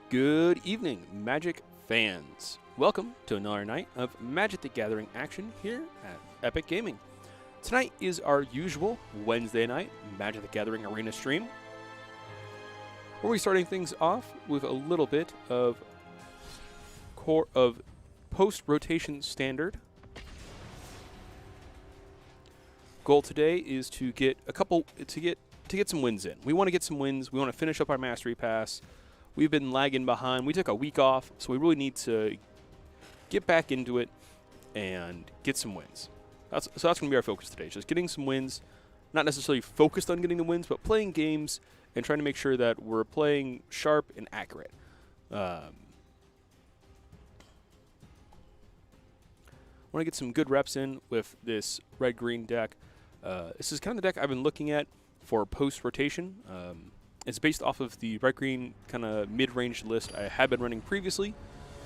Good evening, Magic fans. Welcome to another night of Magic the Gathering action here at Epic Gaming. Tonight is our usual Wednesday night Magic the Gathering Arena stream. We're starting things off with a little bit of post-rotation standard. Goal today is to get some wins in. We want to get some wins. We want to finish up our Mastery Pass. We've been lagging behind. We took a week off, so we really need to get back into it and get some wins. So that's going to be our focus today, just getting some wins. Not necessarily focused on getting the wins, but playing games and trying to make sure that we're playing sharp and accurate. I want to get some good reps in with this red-green deck. This is kind of the deck I've been looking at for post-rotation. It's based off of the red-green kind of mid-range list I had been running previously.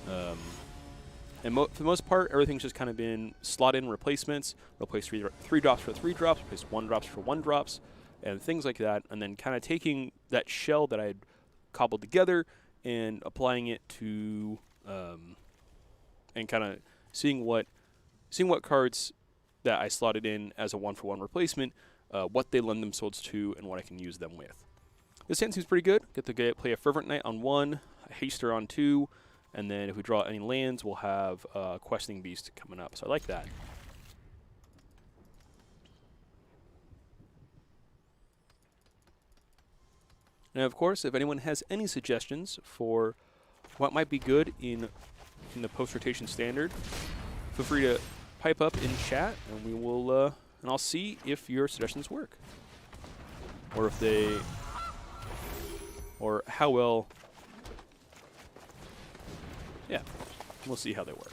And for the most part, everything's just kind of been slot-in replacements, replace three drops for 3 drops, replace 1 drops for 1 drops, and things like that. And then kind of taking that shell that I had cobbled together and applying it to, and kind of seeing what cards that I slotted in as a 1-for-1 replacement, what they lend themselves to, and what I can use them with. This hand seems pretty good. Get to play a Fervent Knight on 1, a Haster on 2, and then if we draw any lands, we'll have Questing Beast coming up. So I like that. And of course, if anyone has any suggestions for what might be good in the post-rotation standard, feel free to pipe up in chat, and we will, and I'll see if your suggestions work, or if they. Or how well, yeah, we'll see how they work.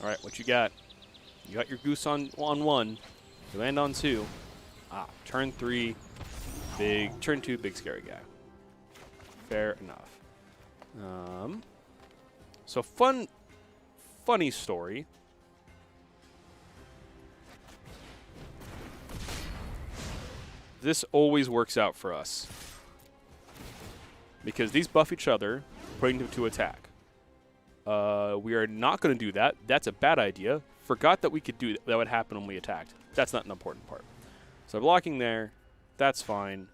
All right, what you got? You got your goose on 1. You land on 2. Turn 3, turn 2, big scary guy. Fair enough. So funny story. This always works out for us. Because these buff each other, putting them to attack. We are not going to do that. That's a bad idea. Forgot that we could do that would happen when we attacked. That's not an important part. So blocking there, that's fine.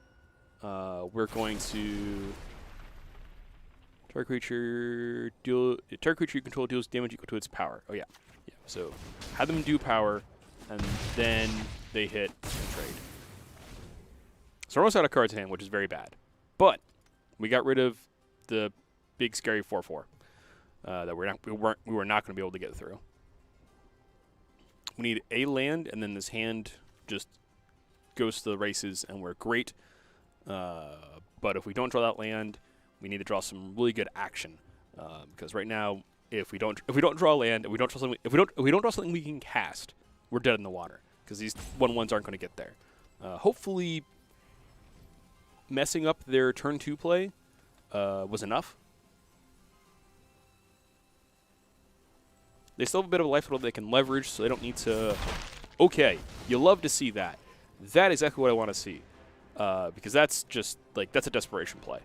We're going to... Target creature you control deals damage equal to its power. Oh yeah. So have them do power, and then they hit and trade. So we're almost out of cards in hand, which is very bad. But we got rid of the big scary 4/4 that we were not going to be able to get through. We need a land, and then this hand just goes to the races, and we're great. But if we don't draw that land, we need to draw some really good action, because right now, if we don't draw land, if we don't draw something we can cast, we're dead in the water, because these 1/1s aren't going to get there. Hopefully, messing up their turn 2 play was enough. They still have a bit of a life total they can leverage, so they don't need to. Okay, you love to see that. That is exactly what I want to see, because that's just that's a desperation play.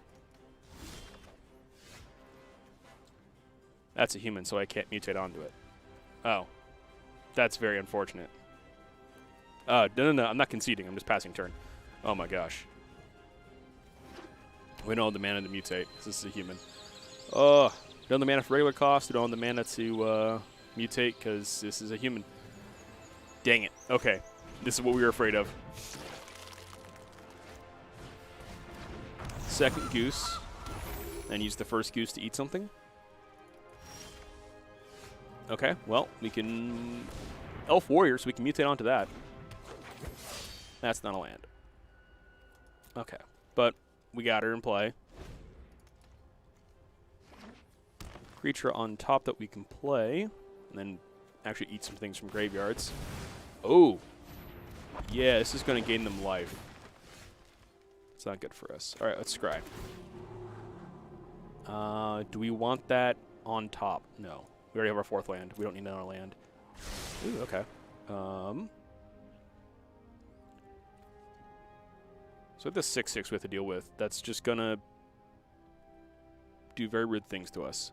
That's a human, so I can't mutate onto it. Oh. That's very unfortunate. No, I'm not conceding. I'm just passing turn. Oh my gosh. We don't have the mana to mutate, because this is a human. Oh, we don't have the mana for regular cost. We don't have the mana to mutate, because this is a human. Dang it. Okay. This is what we were afraid of. Second goose. And use the first goose to eat something. Okay, well, we can Elf Warrior, so we can mutate onto that. That's not a land. Okay, but we got her in play. Creature on top that we can play, and then actually eat some things from graveyards. Oh, yeah, this is going to gain them life. It's not good for us. All right, let's scry. Do we want that on top. No. We already have our 4th land. We don't need another land. Ooh, okay. So the 6/6 we have to deal with. That's just gonna do very weird things to us.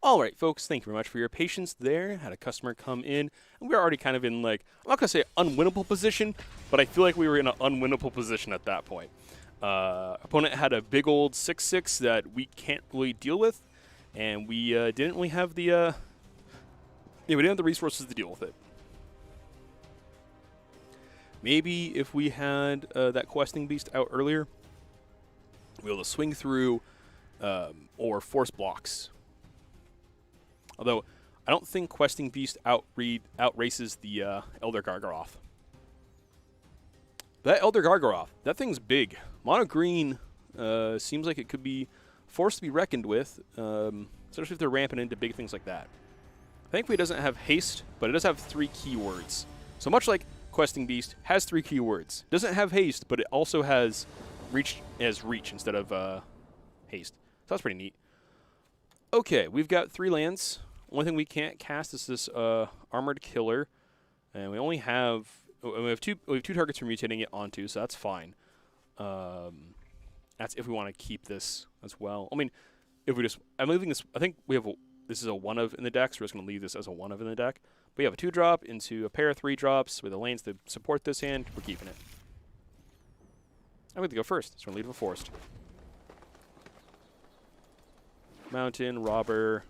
All right, folks, thank you very much for your patience there. Had a customer come in, and we were already kind of in, like, I'm not going to say unwinnable position, but I feel like we were in an unwinnable position at that point. Opponent had a big old 6-6 that we can't really deal with, and we didn't really have the we didn't have the resources to deal with it. Maybe if we had that questing beast out earlier, we'll be able to swing through or force blocks. Although, I don't think questing beast outraces the Elder Gargaroth. That Elder Gargaroth, that thing's big. Mono green seems like it could be forced to be reckoned with, especially if they're ramping into big things like that. Thankfully, it doesn't have haste, but it does have 3 keywords. So much like questing beast has 3 keywords. Doesn't have haste, but it also has reach instead of haste. So that's pretty neat. Okay, we've got 3 lands. Only thing we can't cast is this Armored Killer, and we only have we have two targets for mutating it onto, so that's fine. That's if we want to keep this as well. I mean, if we just I'm leaving this. I think we have this is a 1 of in the deck, so we're just gonna leave this as a 1 of in the deck. But we have a 2-drop into a pair of 3-drops with the lands to support this hand. We're keeping it. I'm going to go first, so we're going to lead with a Forest. Mountain, Robber.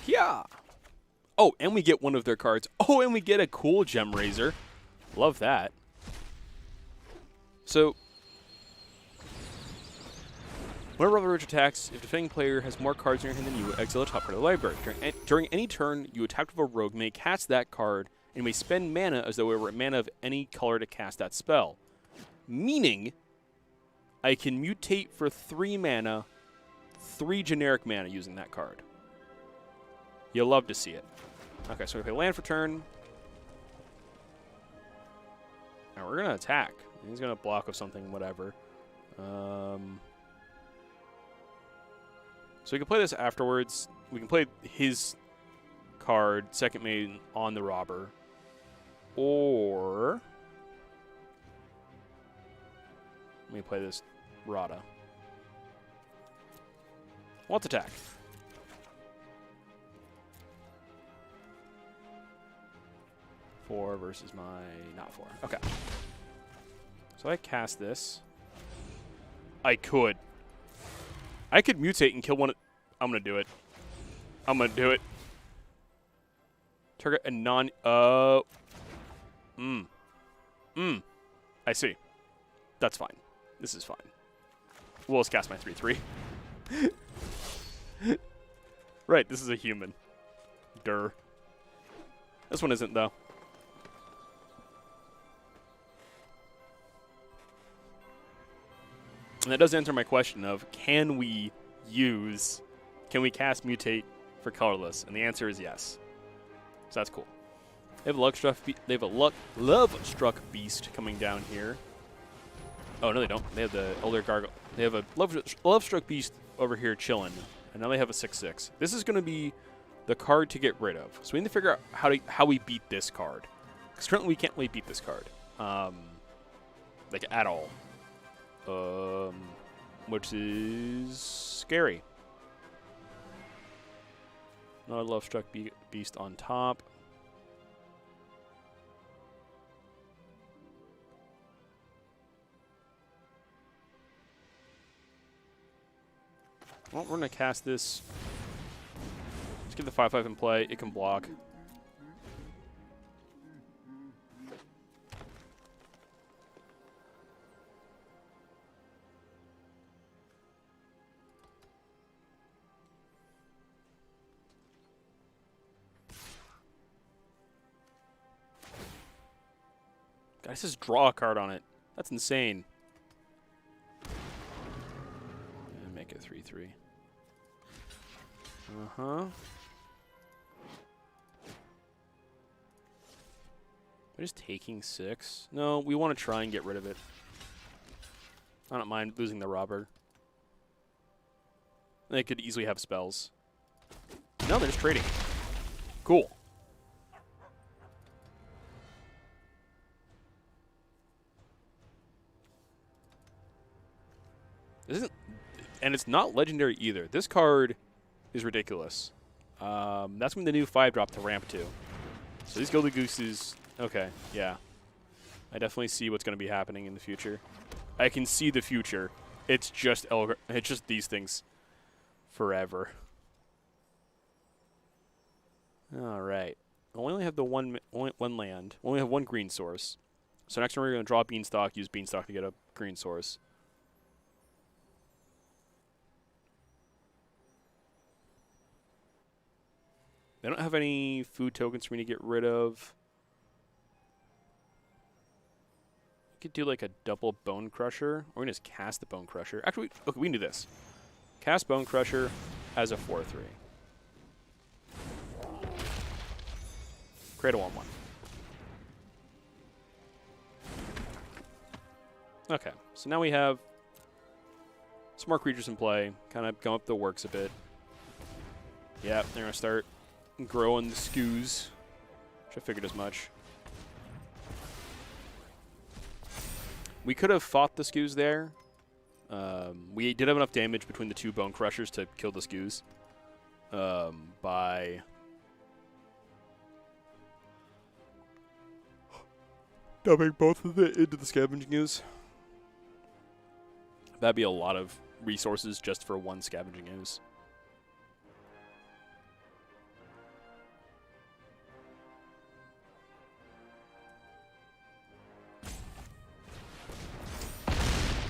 Yeah. Oh, and we get one of their cards. Oh, and we get a cool Gem Raiser. Love that. So, whenever Robber Ridge attacks, if the defending player has more cards in your hand than you, exile a top card of the library. During any turn you attack with a rogue, may cast that card and may spend mana as though it were a mana of any color to cast that spell. Meaning, I can mutate for 3 mana, 3 generic mana using that card. You'll love to see it. Okay, so we play land for turn. And we're going to attack. He's going to block with something, whatever. So we can play this afterwards. We can play his card, Second Maiden, on the Robber. Or let me play this Rada. Let's attack. 4 versus my not 4. Okay. So I cast this. I could mutate and kill one. I'm going to do it. I'm going to do it. Target a non... I see. That's fine. This is fine. We'll just cast my 3/3. Right, this is a human. Durr. This one isn't, though. And that does answer my question of, can we cast Mutate for colorless? And the answer is yes. So that's cool. They have a Love-Struck Beast coming down here. Oh, no, they don't. They have the Elder Gargoyle. They have a Love-Struck Beast over here chilling. And now they have a 6/6. This is going to be the card to get rid of. So we need to figure out how we beat this card. Because currently we can't really beat this card. Like, at all. Which is scary. Another Love-Struck Beast on top. Well, we're going to cast this. Let's get the 5/5 in play. It can block. God, it says draw a card on it. That's insane. And make it 3/3. Uh-huh. We're just taking 6. No, we want to try and get rid of it. I don't mind losing the Robber. They could easily have spells. No, they're just trading. Cool. This isn't, and it's not legendary either. This card is ridiculous. That's when the new 5-drop to ramp to. So these Gilded Gooses, okay, yeah. I definitely see what's going to be happening in the future. I can see the future. It's just these things forever. All right. I only have the one land. We only have one green source. So next time we're going to draw Beanstalk, use Beanstalk to get a green source. They don't have any food tokens for me to get rid of. We could do like a double Bone Crusher. Or we can just cast the Bone Crusher. Actually, okay, we can do this. Cast Bone Crusher as a 4/3. Create a 1/1. Okay, so now we have some more creatures in play. Kind of come up the works a bit. Yep, they're going to start growing the Skoos. Which I figured as much. We could have fought the Skoos there. We did have enough damage between the two Bone Crushers to kill the Skoos. By dumping both of it into the Scavenging Ooze. That'd be a lot of resources just for one Scavenging Ooze.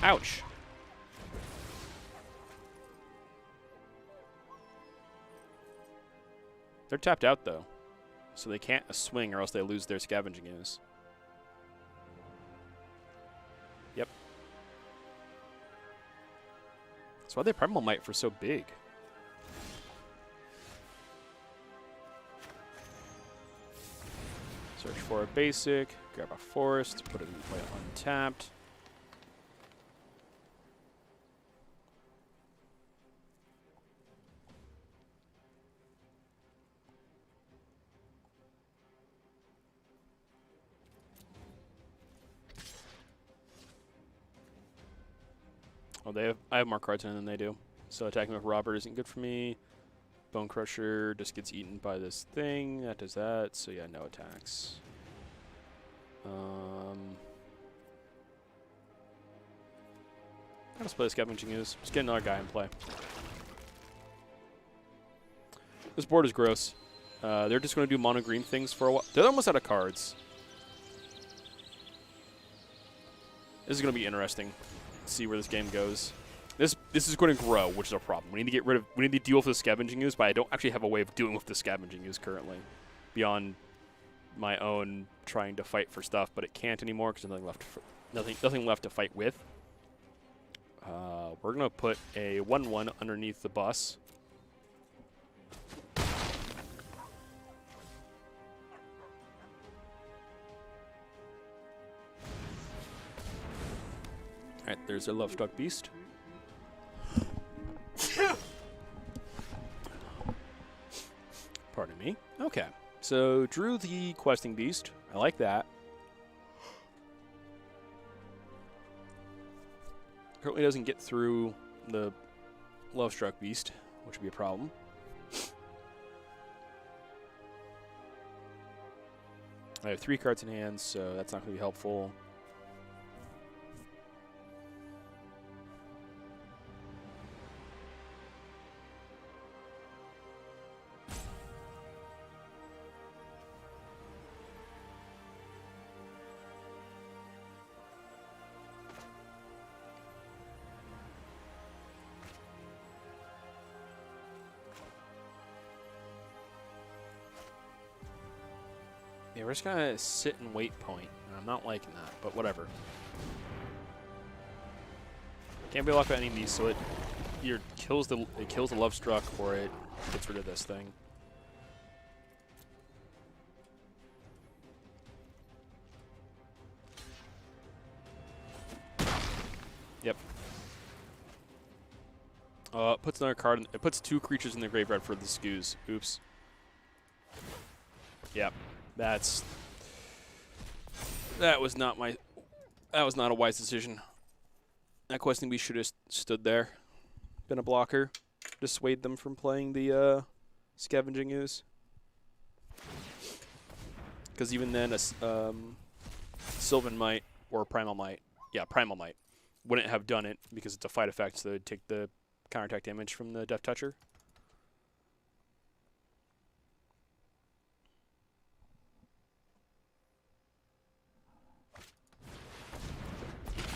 Ouch. They're tapped out, though. So they can't swing or else they lose their Scavenging Ooze. Yep. That's why they Primal Might for so big. Search for a basic, grab a forest, put it in play untapped. Oh, I have more cards in it than they do. So attacking with Robber isn't good for me. Bone Crusher just gets eaten by this thing. That does that. So yeah, no attacks. Let's play Scavenging Ooze. Just get another guy in play. This board is gross. They're just going to do mono green things for a while. They're almost out of cards. This is going to be interesting. See where this game goes. This is going to grow, which is a problem. We need to deal with the Scavenging Ooze, but I don't actually have a way of dealing with the Scavenging Ooze currently, beyond my own trying to fight for stuff. But it can't anymore because nothing left to fight with. We're gonna put a 1/1 underneath the bus. Alright, there's a Lovestruck Beast. Pardon me. Okay, so drew the Questing Beast. I like that. Currently doesn't get through the Lovestruck Beast, which would be a problem. I have 3 cards in hand, so that's not going to be helpful. Yeah, we're just gonna sit and wait point. And I'm not liking that, but whatever. Can't be locked by any of these, so it either kills the Lovestruck or it gets rid of this thing. Yep. It puts another card. It puts 2 creatures in the graveyard for the Skoos. Oops. Yep. That was not a wise decision. That Questing Beast should have stood there, been a blocker, dissuade them from playing the Scavenging Ooze. Because even then, Sylvan Might or Primal Might, Primal Might, wouldn't have done it because it's a fight effect, so they'd take the counterattack damage from the Death Toucher.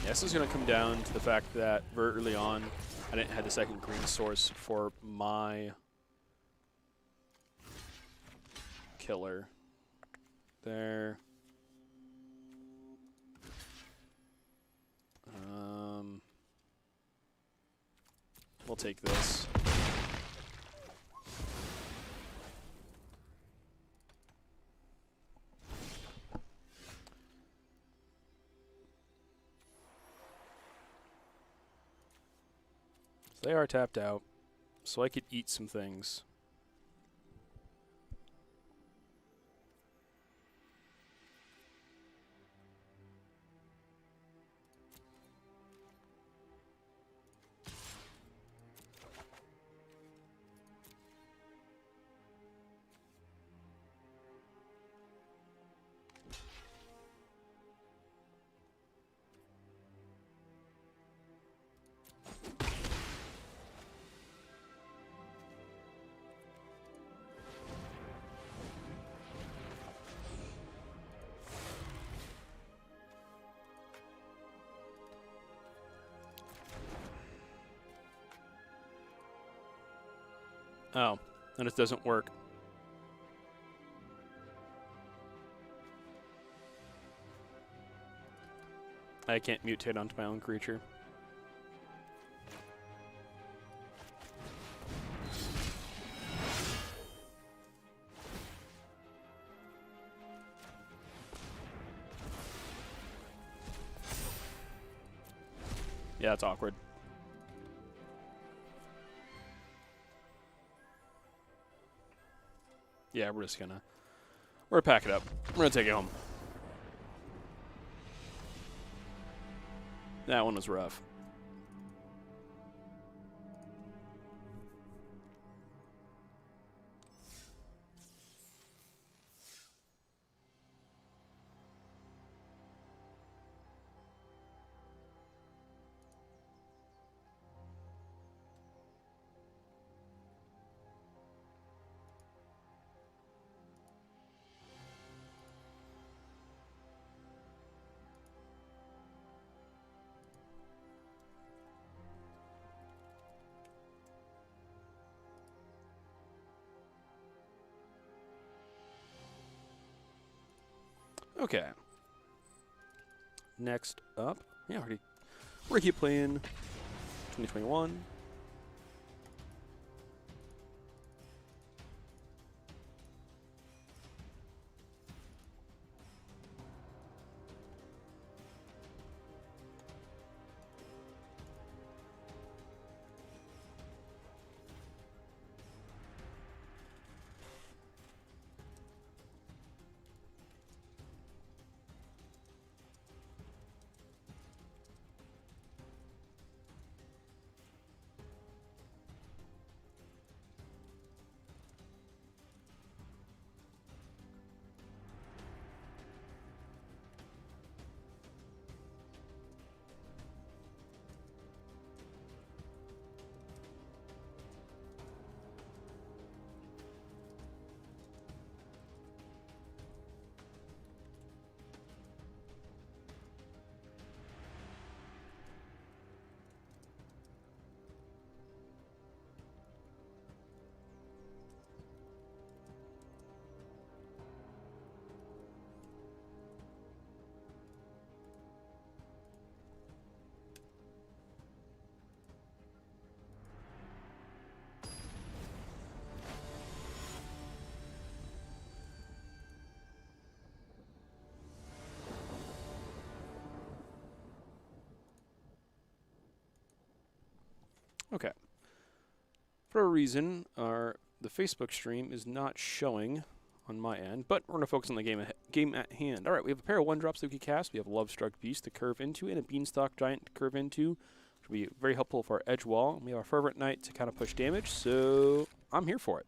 Yeah, this is going to come down to the fact that very early on, I didn't have the second green source for my killer. There. We'll take this. They are tapped out, so I could eat some things. Oh, and it doesn't work. I can't mutate onto my own creature. Yeah, it's awkward. Yeah, we're gonna pack it up. We're gonna take it home. That one was rough. Okay. Next up, yeah, we're gonna keep playing 2021. Okay. For a reason, the Facebook stream is not showing on my end, but we're going to focus on the game at hand. All right, we have a pair of 1-drops that we can cast. We have Lovestruck Beast to curve into and a Beanstalk Giant to curve into. It'll be very helpful for our edge wall. We have our Fervent Knight to kind of push damage, so I'm here for it.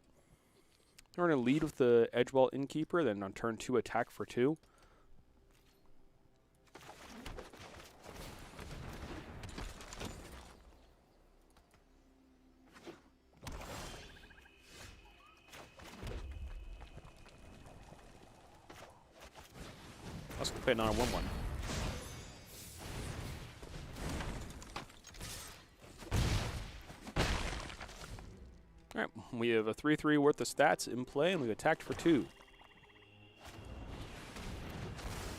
We're going to lead with the edge wall Innkeeper, then on turn 2 attack for 2. Let's play another 1-1. Alright, we have a 3-3 worth of stats in play, and we've attacked for 2.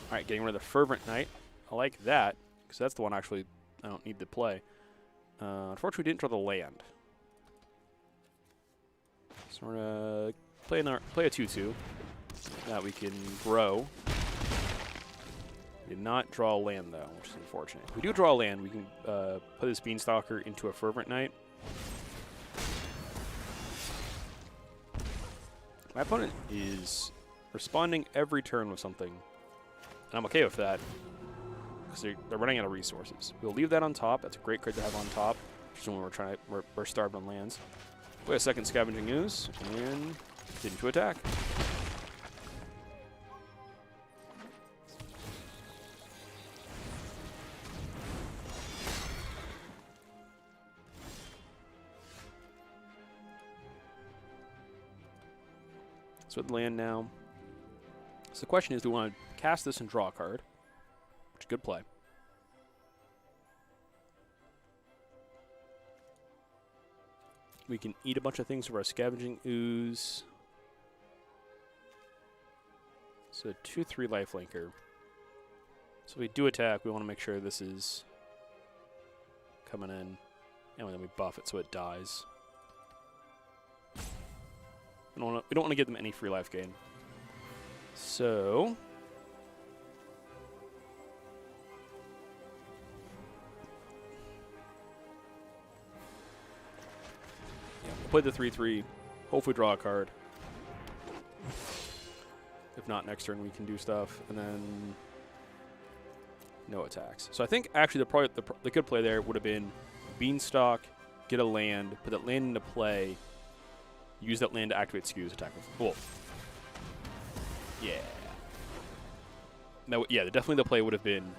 Alright, getting rid of the Fervent Knight. I like that, because that's the one actually I don't need to play. Unfortunately, we didn't draw the land. So we're going to play a 2-2 that we can grow. We did not draw a land, though, which is unfortunate. If we do draw a land, we can put this Beanstalker into a Fervent Knight. My opponent is responding every turn with something, and I'm okay with that, because they're running out of resources. We'll leave that on top. That's a great card to have on top, especially when we're starved on lands. Play a second Scavenging Ooze, and continue to attack. So with land now. So the question is, do we want to cast this and draw a card? Which is good play. We can eat a bunch of things with our Scavenging Ooze. So 2/3 lifelinker. So if we do attack, we want to make sure this is coming in. And then we buff it so it dies. We don't want to give them any free life gain. So yeah, we'll play the 3/3. Hopefully draw a card. If not, next turn we can do stuff, and then no attacks. So I think actually the good play there would have been Beanstalk, get a land, put that land into play. Use that land to activate Skew's attack with Wolf. Yeah. No, yeah, definitely the play would have been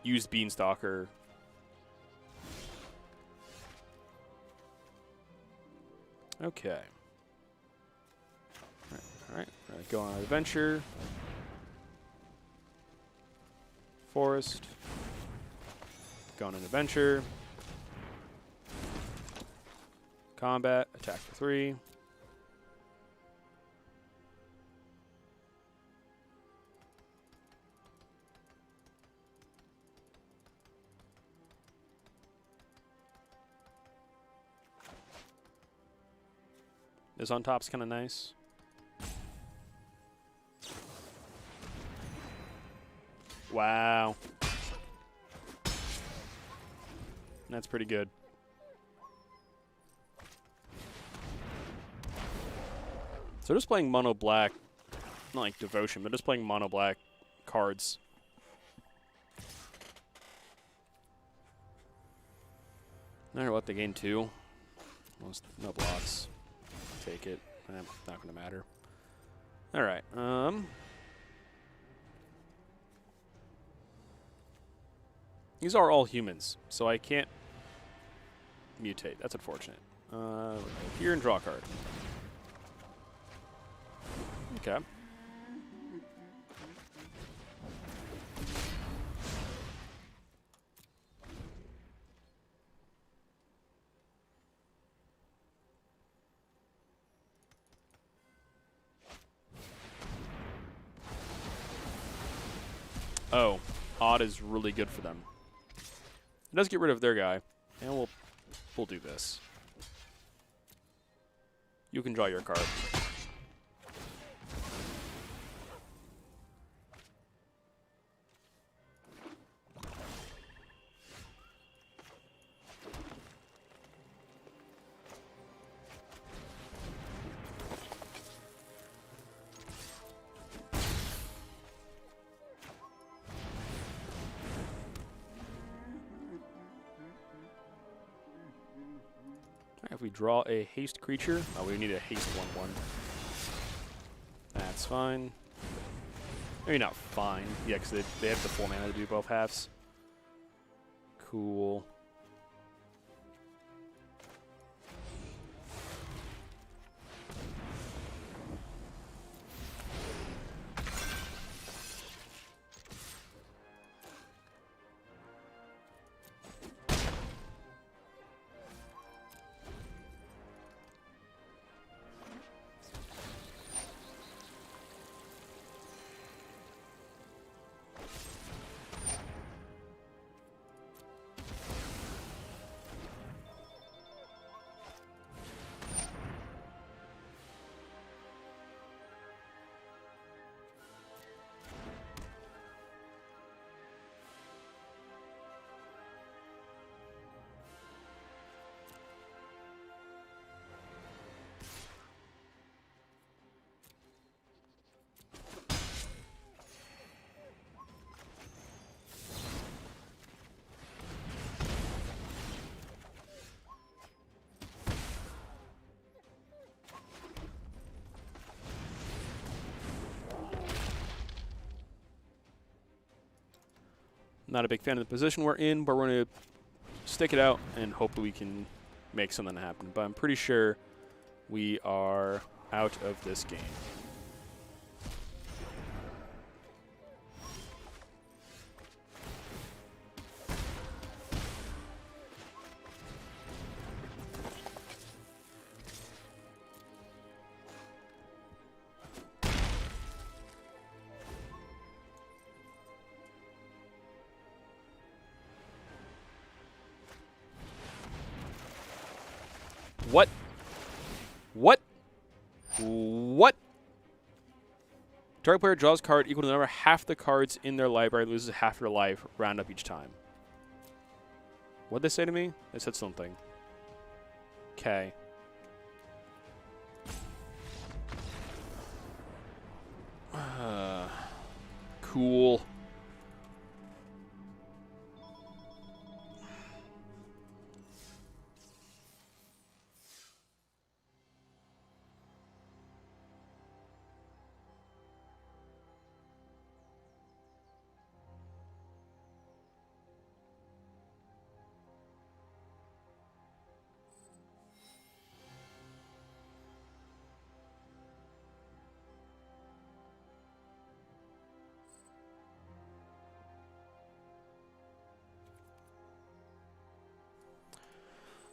use Beanstalker. Okay. All right. Go on an adventure. Forest. Go on an adventure. Combat, attack for 3. This on top's kind of nice. Wow. That's pretty good. So just playing mono black, not like Devotion, but just playing mono black cards. Alright, what, they gain 2. Almost no blocks. Take it. Not gonna matter. Alright, these are all humans, so I can't mutate. That's unfortunate. Here and draw a card. Okay. Oh, Odd is really good for them. It does get rid of their guy, and we'll do this. You can draw your card. if we draw a haste creature. Oh, we need a haste 1/1. That's fine. Maybe not fine. Yeah, because they have the full mana to do both halves. Cool. Not a big fan of the position we're in, but we're going to stick it out and hope that we can make something happen. But I'm pretty sure we are out of this game. What? What? What? Target player draws a card equal to the number half the cards in their library, loses half their life, round up each time. What'd they say to me? They said something. Okay. Cool.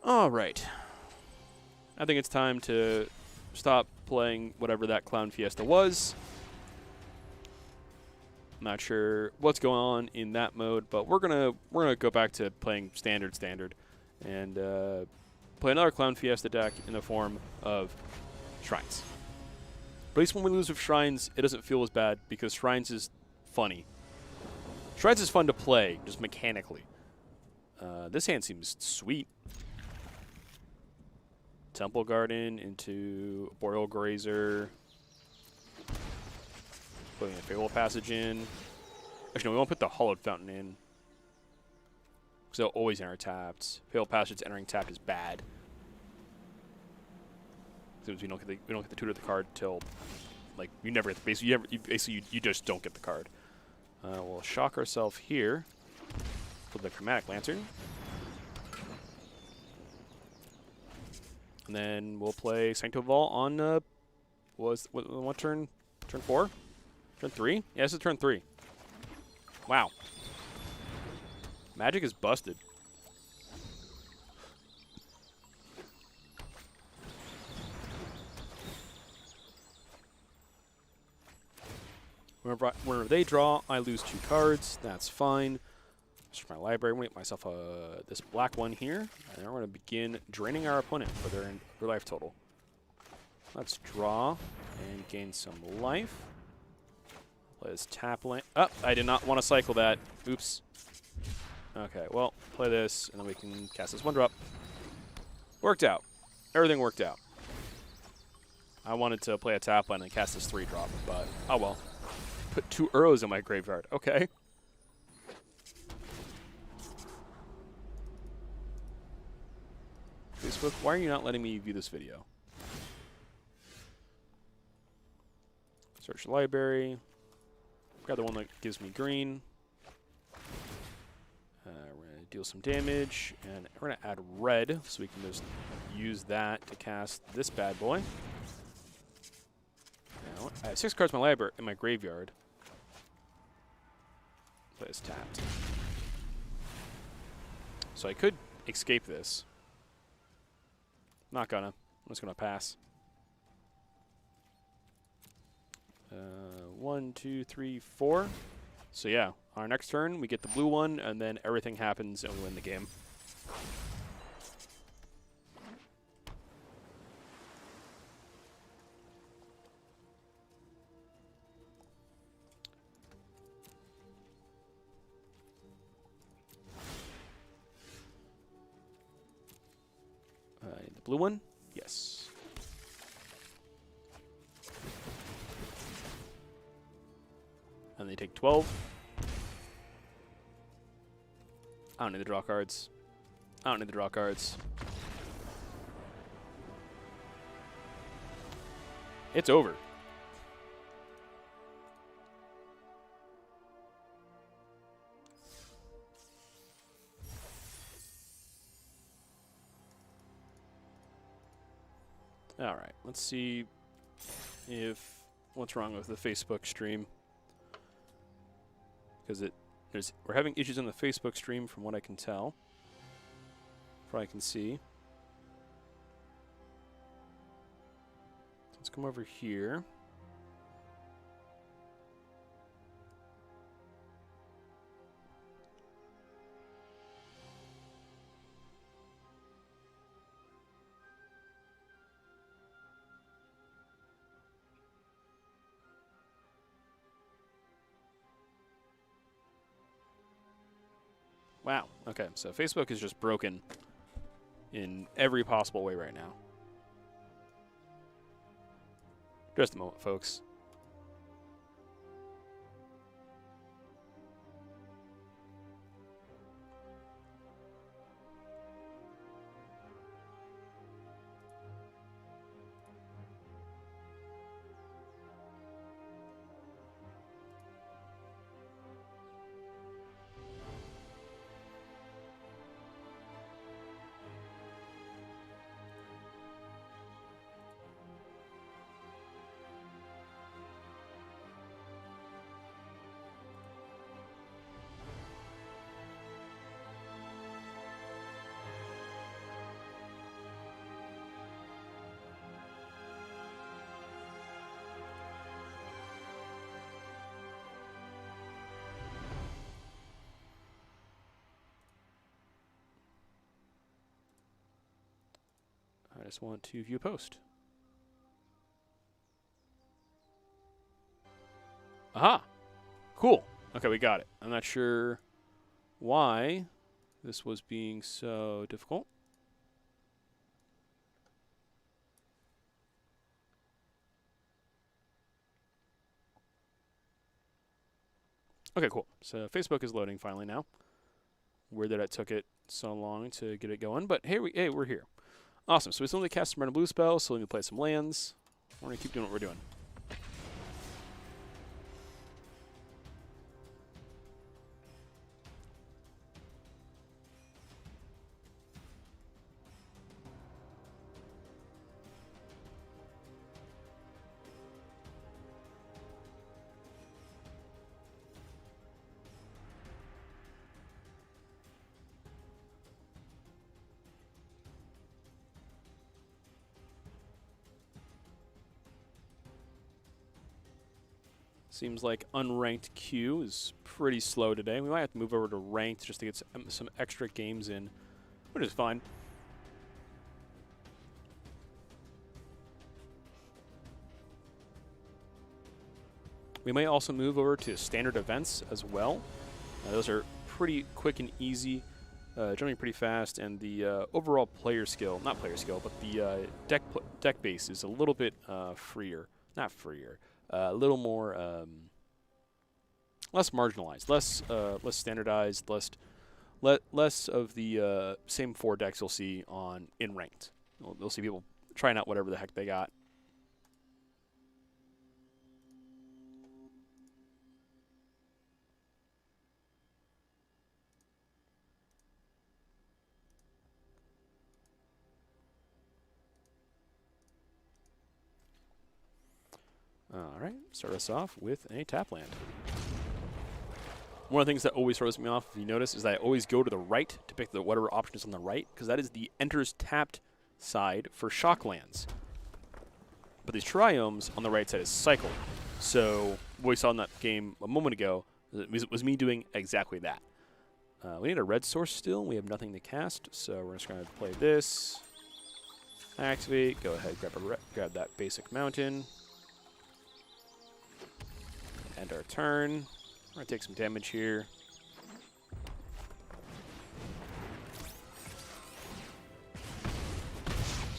All right. I think it's time to stop playing whatever that Clown Fiesta was. I'm not sure what's going on in that mode, but we're gonna go back to playing standard, and play another Clown Fiesta deck in the form of Shrines. But at least when we lose with Shrines, it doesn't feel as bad because Shrines is funny. Shrines is fun to play, just mechanically. This hand seems sweet. Temple Garden into Boreal Grazer. Putting a Fatal Passage in. Actually, no, we won't put the Hollowed Fountain in. Because they'll always enter tapped. Fatal Passage entering tapped is bad. Since we don't get the tutor of the card till, like, you never get the, basically you just don't get the card. We'll shock ourselves here with the Chromatic Lantern. And then we'll play Sanctum of All on, what turn? Turn 4? Turn 3? Yeah, this is turn 3. Wow. Magic is busted. Whenever they draw, I lose 2 cards. That's fine. Search my library. I'm going to get myself this black one here. And then we're going to begin draining our opponent for their life total. Let's draw and gain some life. Let's tap land. Oh, I did not want to cycle that. Oops. Okay, well, play this, and then we can cast this 1-drop. Worked out. Everything worked out. I wanted to play a tap land and cast this 3-drop, but oh well. Put 2 Uros in my graveyard. Okay. Facebook, why are you not letting me view this video? Search the library. Grab the one that gives me green. We're going to deal some damage, and we're going to add red, so we can just use that to cast this bad boy. Now, I have 6 cards in my library, in my graveyard. Play this tapped. So I could escape this. Not gonna. I'm just gonna pass. 1, 2, 3, 4. So yeah, our next turn we get the blue one, and then everything happens and we win the game. The blue one? Yes. And they take 12. I don't need the draw cards. I don't need the draw cards. It's over. All right, let's see if what's wrong with the Facebook stream, because we're having issues on the Facebook stream from what I can tell, from what I can see. Let's come over here. Wow. Okay, so Facebook is just broken in every possible way right now. Just a moment, folks. I just want to view post. Aha! Cool. Okay, we got it. I'm not sure why this was being so difficult. Okay, cool. So Facebook is loading finally now. Weird that it took it so long to get it going, but hey, we're here. Awesome. So we still need to cast some red and blue spells, so we need to play some lands. We're going to keep doing what we're doing. Seems like unranked queue is pretty slow today. We might have to move over to ranked just to get some extra games in, which is fine. We might also move over to standard events as well. Those are pretty quick and easy, jumping pretty fast, and the overall player skill, not player skill, but the deck base is a little bit freer. Not freer. A little less marginalized, less standardized, less of the same 4 decks you'll see in ranked. You'll see people trying out whatever the heck they got. All right, start us off with a tap land. One of the things that always throws me off, if you notice, is that I always go to the right to pick whatever option is on the right, because that is the enters tapped side for shock lands. But these triomes on the right side is cycle. So what we saw in that game a moment ago was me doing exactly that. We need a red source still. We have nothing to cast, so we're just going to play this. Activate. Go ahead, grab that basic mountain. End our turn. We're going to take some damage here.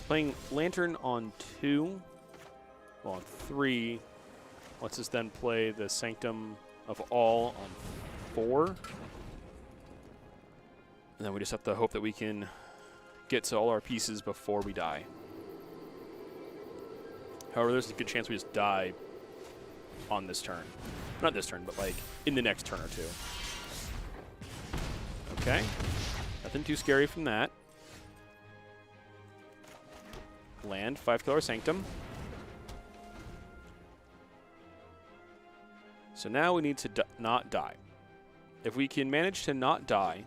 Playing Lantern on 2. Well, on 3. Let's us then play the Sanctum of All on 4. And then we just have to hope that we can get to all our pieces before we die. However, there's a good chance we just die on this turn. Not this turn, but like in the next turn or two. Okay. Nothing too scary from that. Land, 5-color Sanctum. So now we need to not die. If we can manage to not die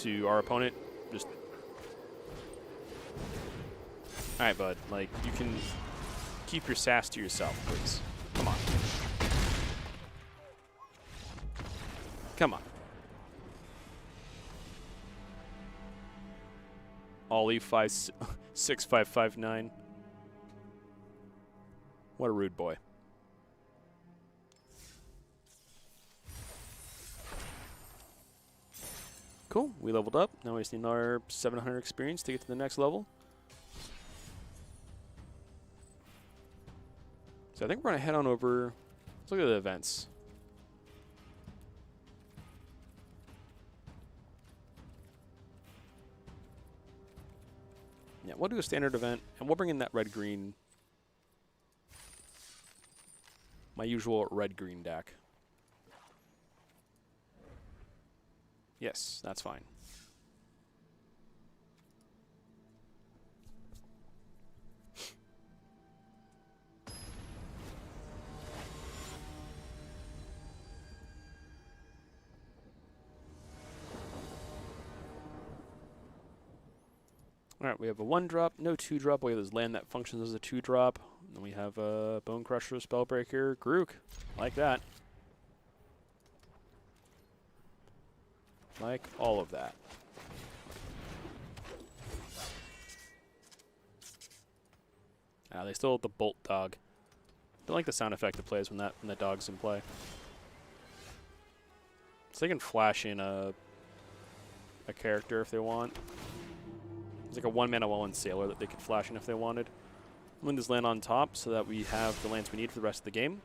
to our opponent, just... Alright, bud. Like, you can keep your sass to yourself, please. Come on. Come on. Ollie 6559. What a rude boy. Cool. We leveled up. Now we just need our 700 experience to get to the next level. So I think we're going to head on over. Let's look at the events. Yeah, we'll do a standard event, and we'll bring in that red-green. My usual red-green deck. Yes, that's fine. Alright, we have a 1-drop, no 2-drop. We have this land that functions as a 2-drop. Then we have a Bone Crusher, Spellbreaker, Grook. Like that. Like all of that. They still have the Bolt Dog. Don't like the sound effect it plays when that dog's in play. So they can flash in a character if they want. It's like a 1-mana 1/1 Sailor that they could flash in if they wanted. I'm going to just land on top so that we have the lands we need for the rest of the game.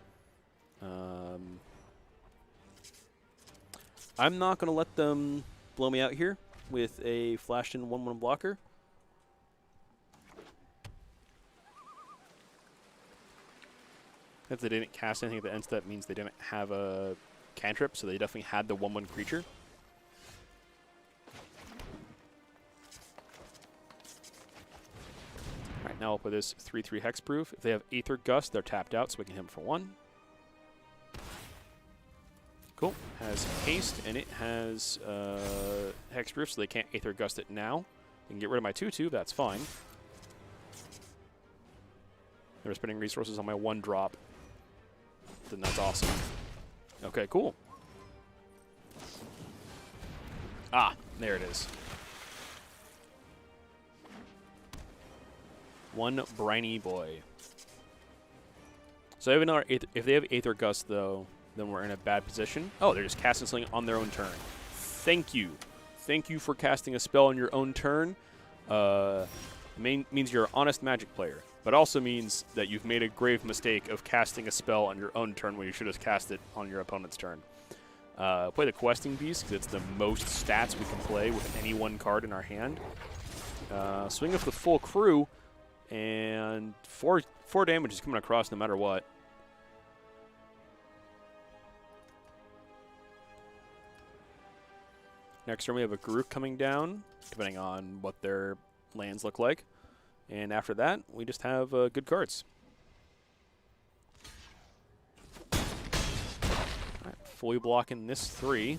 I'm not going to let them blow me out here with a flashed in 1/1 blocker. If they didn't cast anything at the end, that means they didn't have a cantrip, so they definitely had the 1/1 creature. Alright, now I'll play this 3/3 hexproof. If they have Aether Gust, they're tapped out, so we can hit them for 1. Cool. Has haste, and it has hexproof, so they can't Aether Gust it now. I can get rid of my 2/2, that's fine. They were spending resources on my 1-drop. Then that's awesome. Okay, cool. Ah, there it is. 1 briny boy. So if they have Aether Gust, though, then we're in a bad position. Oh, they're just casting something on their own turn. Thank you. Thank you for casting a spell on your own turn. Means you're an honest Magic player, but also means that you've made a grave mistake of casting a spell on your own turn when you should have cast it on your opponent's turn. Play the Questing Beast because it's the most stats we can play with any one card in our hand. Swing up the full crew, and four damage is coming across no matter what. Next turn we have a Garruk coming down, depending on what their lands look like. And after that, we just have good cards. All right, fully blocking this 3.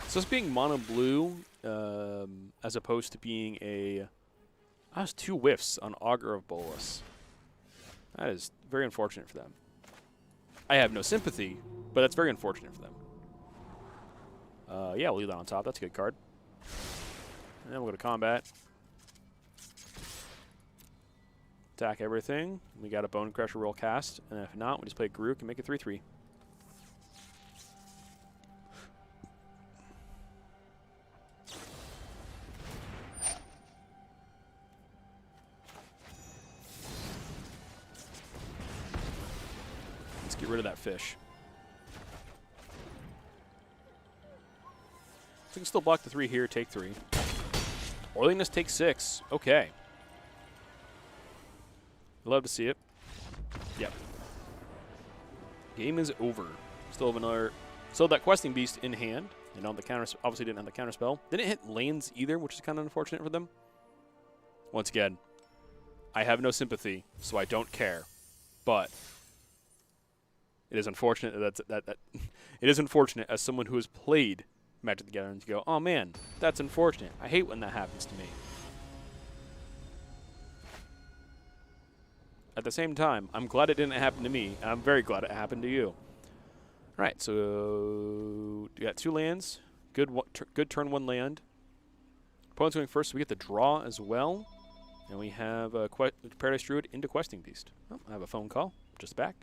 So this being mono blue, as opposed to being a... That's 2 whiffs on Augur of Bolas. That is very unfortunate for them. I have no sympathy, but that's very unfortunate for them. Yeah, we'll leave that on top. That's a good card. And then we'll go to combat. Attack everything. We got a Bone Crusher roll cast. And if not, we just play Garruk and make it 3-3. Get rid of that fish. So we can still block the 3 here, take 3. Oiliness takes 6. Okay. Love to see it. Yep. Game is over. Still have another. Still have that Questing Beast in hand. You know, the counter obviously didn't have the counter spell. Didn't hit lands either, which is kind of unfortunate for them. Once again, I have no sympathy, so I don't care. But it is unfortunate that it is unfortunate as someone who has played Magic the Gathering to go, oh man, that's unfortunate. I hate when that happens to me. At the same time, I'm glad it didn't happen to me, and I'm very glad it happened to you. All right, so you got 2 lands. Good turn 1 land. Opponent's going first, so we get the draw as well. And we have Paradise Druid into Questing Beast. Oh, I have a phone call. Just back.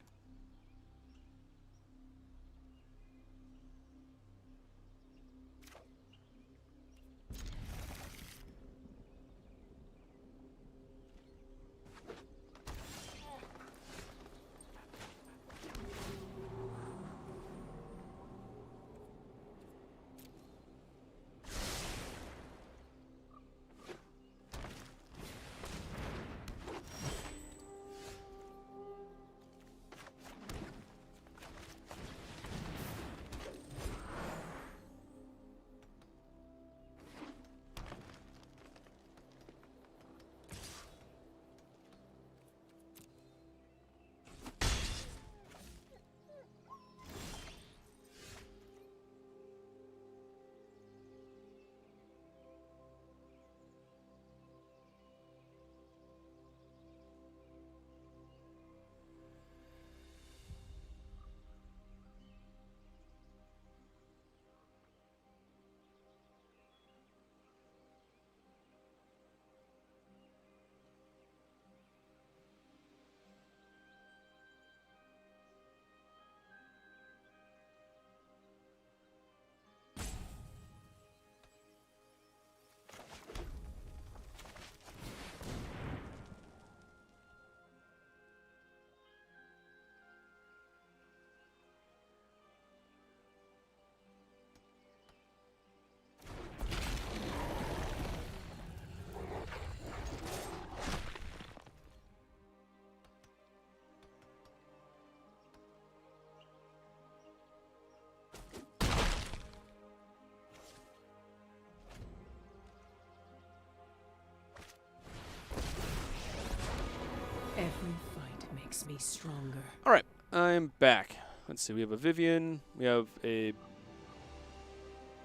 Every fight makes me stronger. All right, I'm back. Let's see. We have a Vivian. We have a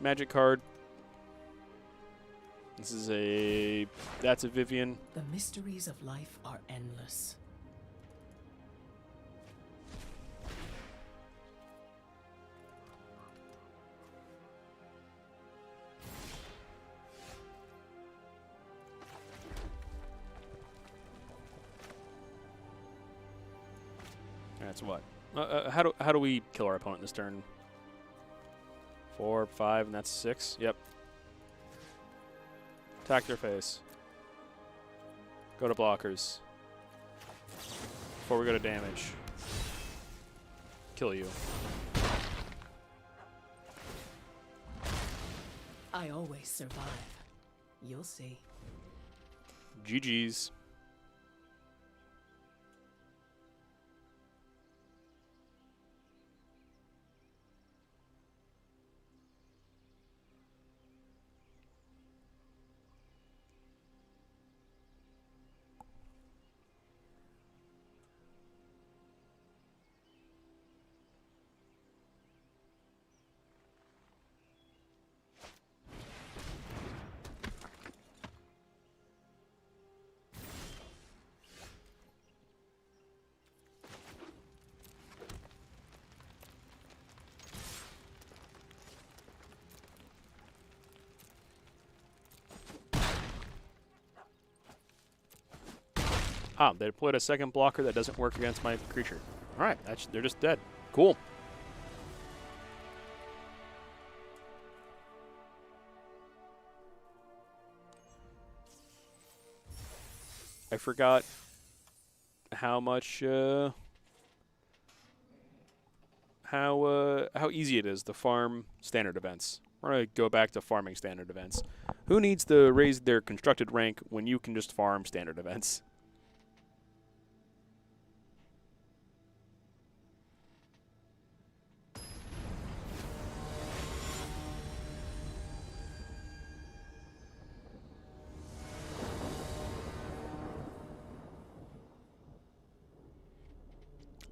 Magic card. This is a... That's a Vivian. The mysteries of life are endless. That's what? How do we kill our opponent this turn? 4, 5, and that's 6. Yep. Attack their face. Go to blockers. Before we go to damage. Kill you. I always survive. You'll see. GG's. Ah, they deployed a second blocker that doesn't work against my creature. All right, they're just dead. Cool. I forgot how much how easy it is to farm standard events. We're gonna go back to farming standard events. Who needs to raise their constructed rank when you can just farm standard events?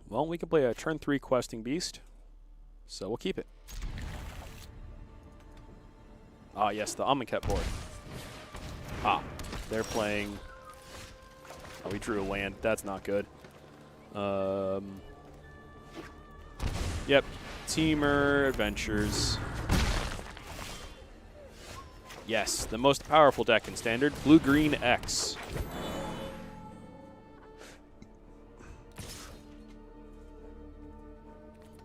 Well, we can play a turn 3 questing beast, so we'll keep it. Ah, yes, the Amonkhet board. Ah, they're playing. Oh, we drew a land. That's not good. Yep, Teamer Adventures. Yes, the most powerful deck in Standard, Blue-Green X.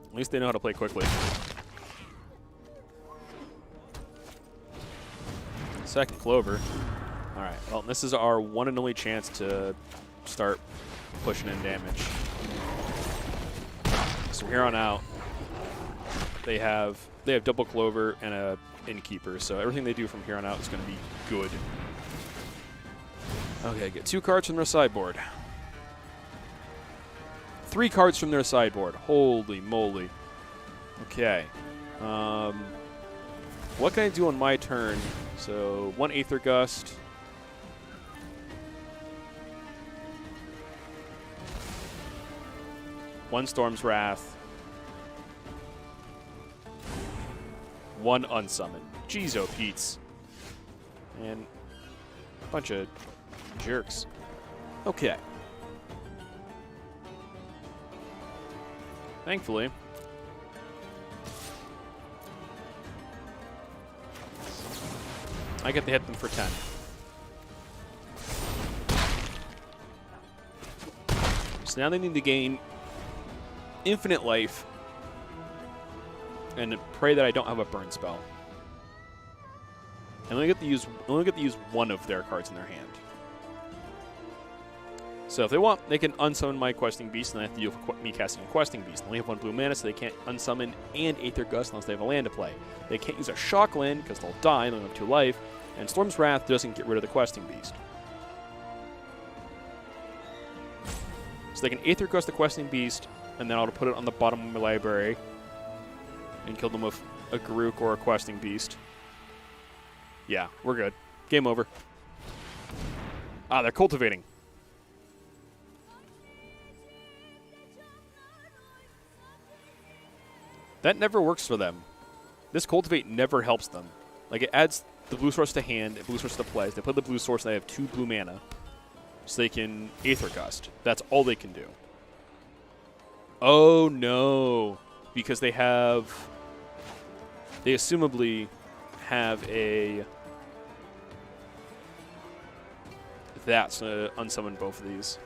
At least they know how to play quickly. Second Clover. All right, well, this is our one and only chance to start pushing in damage. So here on out, they have double Clover and a Innkeeper, so everything they do from here on out is going to be good. Okay, get 2 cards from their sideboard. 3 cards from their sideboard. Holy moly. Okay. What can I do on my turn? So, 1 Aether Gust. One Storm's Wrath. 1 Unsummon. Jeez, oh Pete's. And a bunch of jerks. Okay. Thankfully, I get to hit them for 10. So now they need to gain infinite life and pray that I don't have a burn spell. I only get to use one of their cards in their hand. So if they want, they can unsummon my Questing Beast, and I have to deal with me casting a Questing Beast. They only have 1 blue mana, so they can't unsummon and Aether Gust unless they have a land to play. They can't use a Shock Land because they'll die, they only have 2 life, and Storm's Wrath doesn't get rid of the Questing Beast. So they can Aether Gust the Questing Beast, and then I'll put it on the bottom of my library and kill them with a Garruk or a Questing Beast. Yeah, we're good. Game over. Ah, they're cultivating. That never works for them. This Cultivate never helps them. Like, it adds the blue source to hand and blue source to play. They put the blue source and they have 2 blue mana. So they can Aether Gust. That's all they can do. Oh, no. Because they assumably have a... That's unsummon both of these.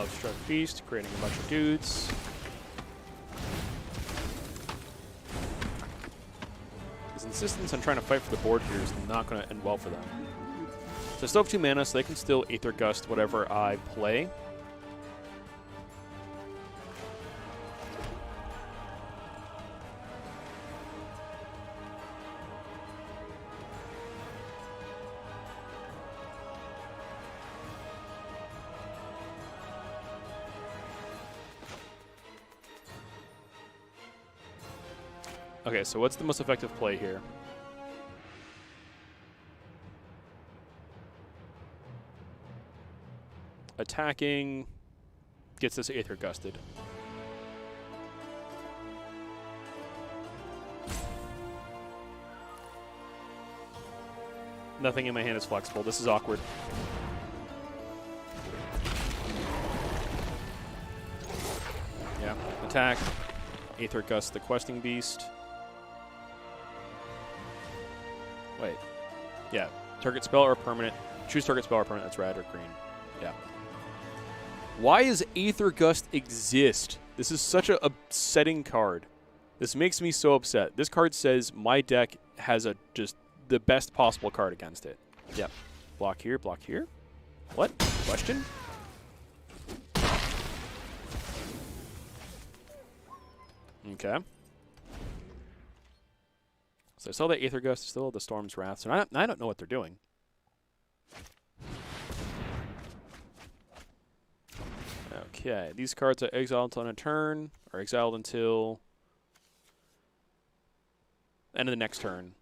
Love Struck Beast, creating a bunch of dudes. His insistence on trying to fight for the board here is not going to end well for them. So I still have 2 mana, so they can still Aether Gust whatever I play. Okay, so what's the most effective play here? Attacking gets this Aether Gusted. Nothing in my hand is flexible. This is awkward. Yeah, attack. Aether Gust the Questing Beast. Wait. Yeah. Target spell or permanent. Choose target spell or permanent. That's red or green. Yeah. Why does Aether Gust exist? This is such a upsetting card. This makes me so upset. This card says my deck has just the best possible card against it. Yep. Block here, block here. What? Question? Okay. So I saw the Aether Gust, still the Storm's Wrath, so I don't know what they're doing. Okay, these cards are exiled on a turn, or exiled until end of the next turn.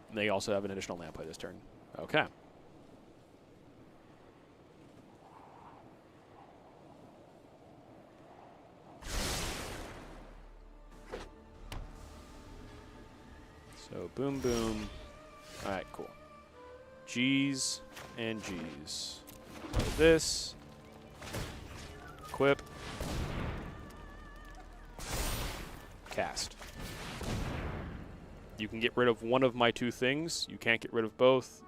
And they also have an additional land play this turn. Okay. So, boom, boom. All right, cool. G's and G's. Play this. Equip. Cast. You can get rid of one of my 2 things. You can't get rid of both.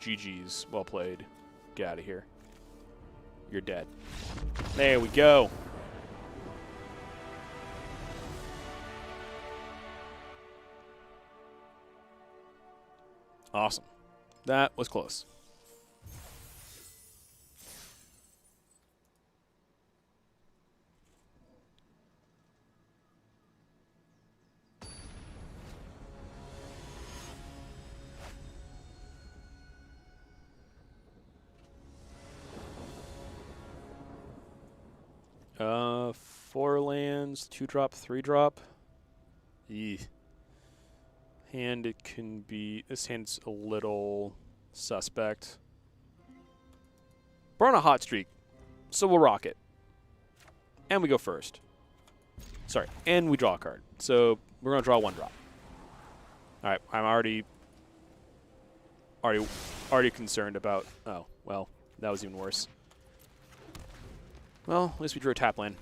GG's. Well played. Get out of here. You're dead. There we go. Awesome. That was close. Four lands, 2-drop, 3-drop. Eeh. Hand, it can be... This hand's a little suspect. We're on a hot streak, so we'll rock it. And we go first. Sorry, and we draw a card. So we're going to draw 1-drop. All right, I'm already concerned about... Oh, well, that was even worse. Well, at least we drew a tap land.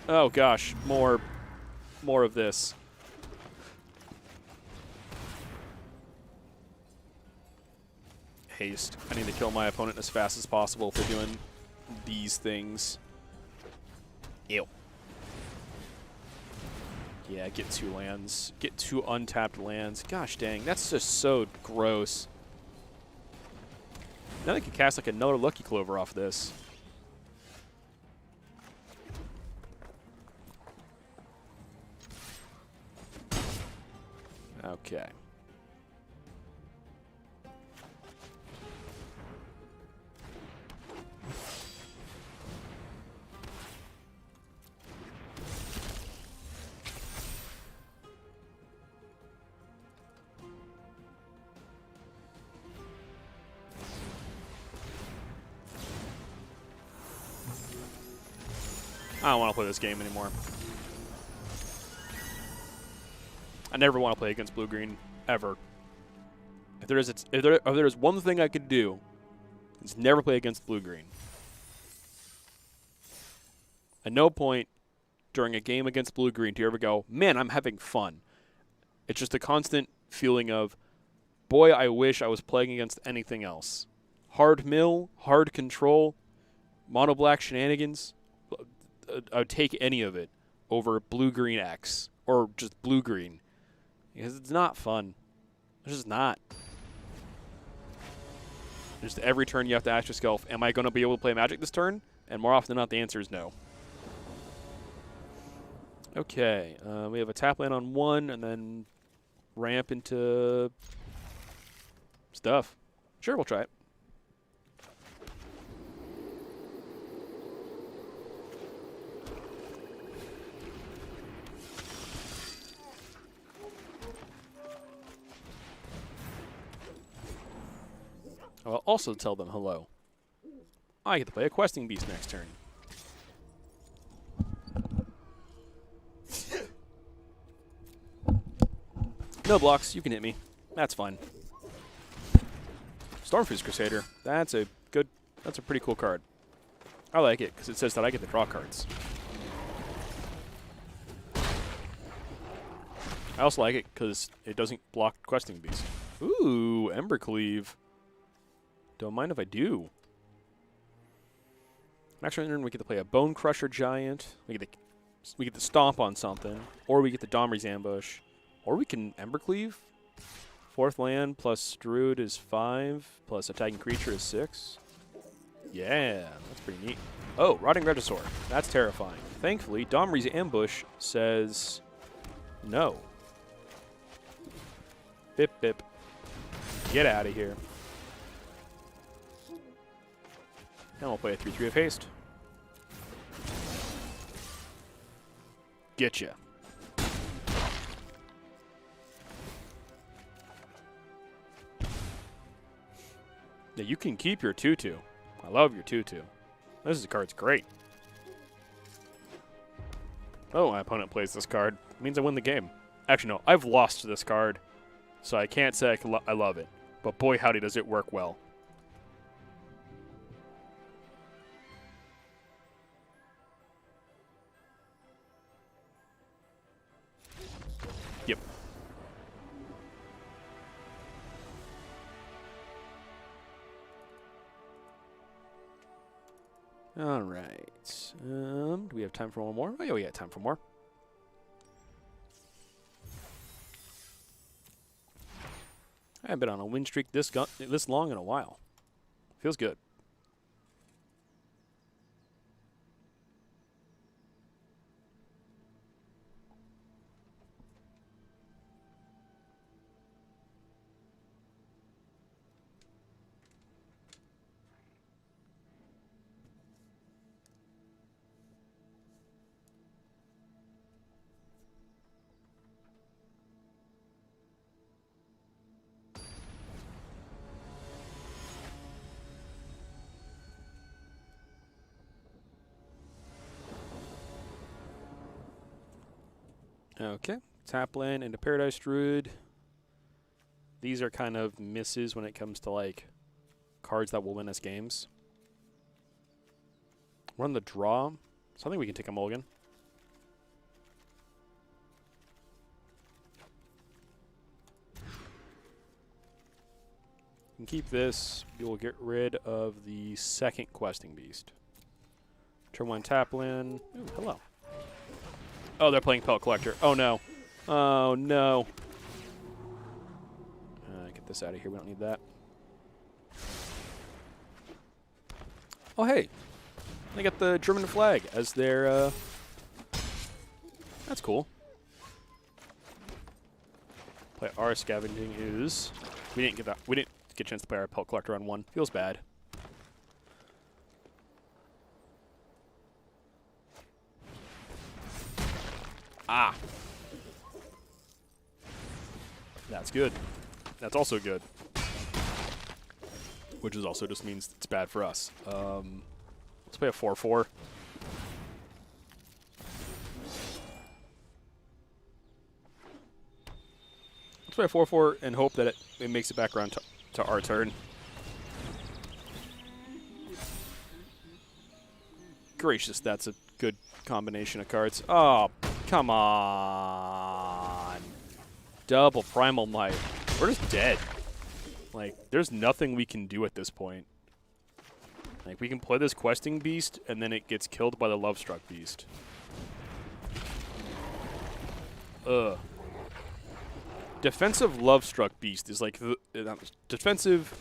Oh, gosh, more of this. Haste. I need to kill my opponent as fast as possible for doing these things. Ew. Yeah, get 2 lands. Get 2 untapped lands. Gosh dang, that's just so gross. Now they can cast like another Lucky Clover off this. Okay. I don't want to play this game anymore. I never want to play against blue-green, ever. If there is one thing I could do, it's never play against blue-green. At no point during a game against blue-green do you ever go, man, I'm having fun. It's just a constant feeling of, boy, I wish I was playing against anything else. hard mill, hard control, mono black shenanigans. I would take any of it over blue-green X or just blue-green because it's not fun. It's just not. Just every turn you have to ask yourself, am I going to be able to play Magic this turn? And more often than not, the answer is no. Okay, we have a tap land on 1 and then ramp into stuff. Sure, we'll try it. I will also tell them hello. I get to play a Questing Beast next turn. No blocks, you can hit me. That's fine. Stormfuse Crusader. That's a pretty cool card. I like it because it says that I get to draw cards. I also like it because it doesn't block Questing Beast. Ooh, Embercleave. Don't mind if I do. Next turn, we get to play a Bone Crusher Giant. We get to stomp on something, or we get the Domri's Ambush, or we can Embercleave. 4th land plus Druid is 5, plus attacking creature is 6. Yeah, that's pretty neat. Oh, Rotting Regisaur. That's terrifying. Thankfully, Domri's Ambush says no. Bip, bip. Get out of here. And we'll play a 3/3 of haste. Getcha. Yeah, you can keep your 2/2. I love your 2/2. This card's great. Oh, my opponent plays this card. It means I win the game. Actually, no. I've lost to this card, so I can't say I love it. But boy, howdy, does it work well. Yep. All right. Do we have time for one more? Oh, yeah, we got time for more. I haven't been on a win streak this long in a while. Feels good. Okay, tap land into Paradise Druid. These are kind of misses when it comes to like cards that will win us games. Run the draw. So I think we can take a mulligan. You can keep this. You'll get rid of the 2nd Questing Beast. Turn 1 tap land. Ooh, hello. Oh, they're playing Pellet Collector. Oh, no. Oh, no. Get this out of here. We don't need that. Oh, hey. They got the German flag as their... That's cool. Play our Scavenging Ooze. We didn't get that. We didn't get a chance to play our Pellet Collector on 1. Feels bad. Ah. That's good. That's also good. Which is also just means it's bad for us. Let's play a 4/4. Let's play a 4/4 and hope that it makes it back around to our turn. Gracious, that's a good combination of cards. Oh, come on. Double Primal Might. We're just dead. Like, there's nothing we can do at this point. Like, we can play this questing beast, and then it gets killed by the Lovestruck beast. Ugh. Defensive Lovestruck beast is like the defensive.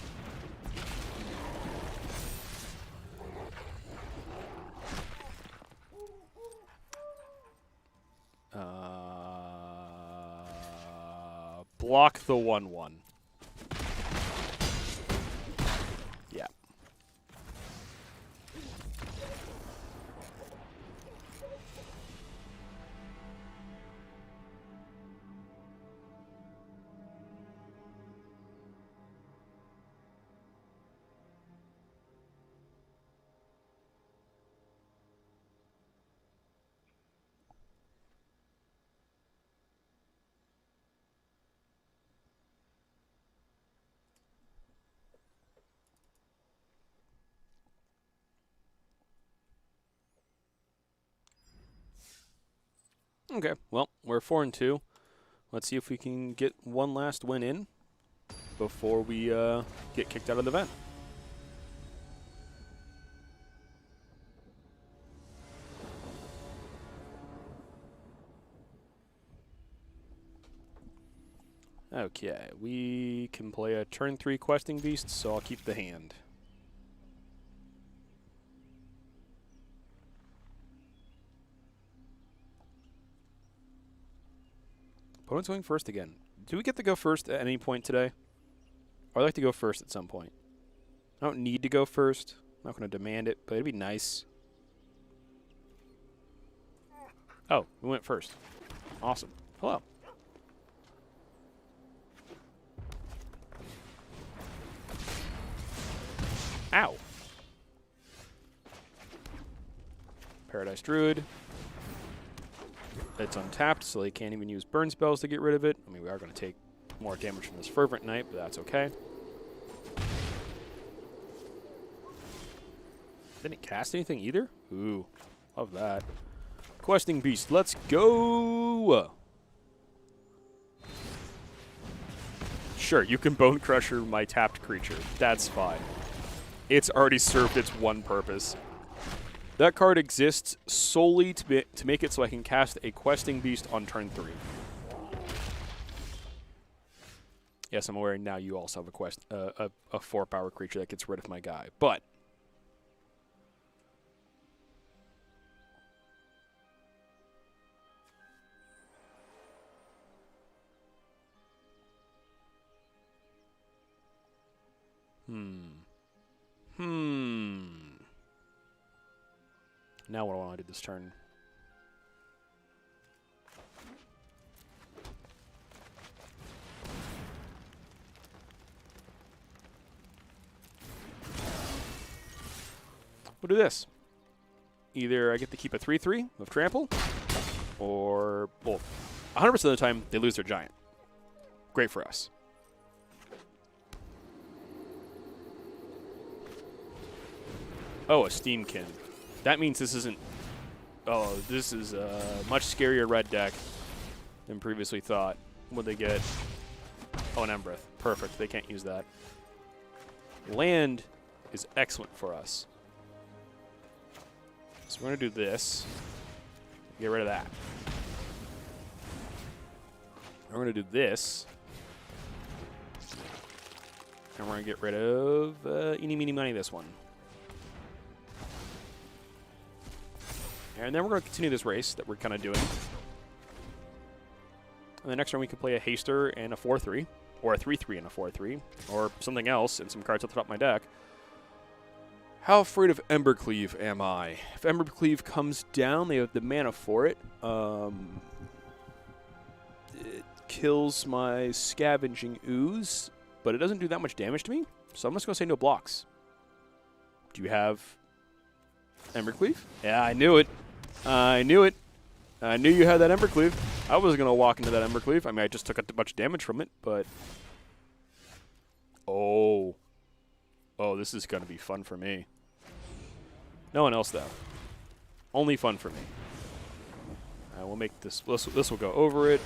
Block the 1/1. Yeah. Okay, well, we're 4-2. Let's see if we can get one last win in before we get kicked out of the event. Okay, we can play a turn 3 questing beast, so I'll keep the hand. Opponent's going first again. Do we get to go first at any point today? Or I'd like to go first at some point. I don't need to go first. I'm not going to demand it, but it'd be nice. Oh, we went first. Awesome. Hello. Ow. Paradise Druid. It's untapped, so they can't even use burn spells to get rid of it. I mean, we are going to take more damage from this Fervent Knight, but that's okay. Didn't cast anything either? Ooh, love that. Questing Beast, let's go! Sure, you can Bone Crusher my tapped creature. That's fine. It's already served its one purpose. That card exists solely to make it so I can cast a Questing Beast on turn 3. Yes, I'm aware now you also have a 4-power creature that gets rid of my guy. But now what do I want to do this turn? We'll do this. Either I get to keep a 3/3 with trample, or, well, 100% of the time they lose their giant. Great for us. Oh, a Steamkin. That means this isn't... Oh, this is a much scarier red deck than previously thought. What'd they get? Oh, an Embreth. Perfect. They can't use that. Land is excellent for us. So we're going to do this. Get rid of that. We're going to do this. And we're going to get rid of eeny, meeny, miny, this one. And then we're going to continue this race that we're kind of doing. And the next turn we can play a Haster and a 4/3, or a 3/3 and a 4/3, or something else, and some cards at the top of my deck. How afraid of Embercleave am I? If Embercleave comes down, they have the mana for it. It kills my Scavenging Ooze, but it doesn't do that much damage to me, so I'm just going to say no blocks. Do you have Embercleave? Yeah, I knew it. I knew it. I knew you had that Embercleave. I was going to walk into that Embercleave. I mean, I just took a bunch of damage from it, but... Oh. Oh, this is going to be fun for me. No one else, though. Only fun for me. We'll make this... This will go over it.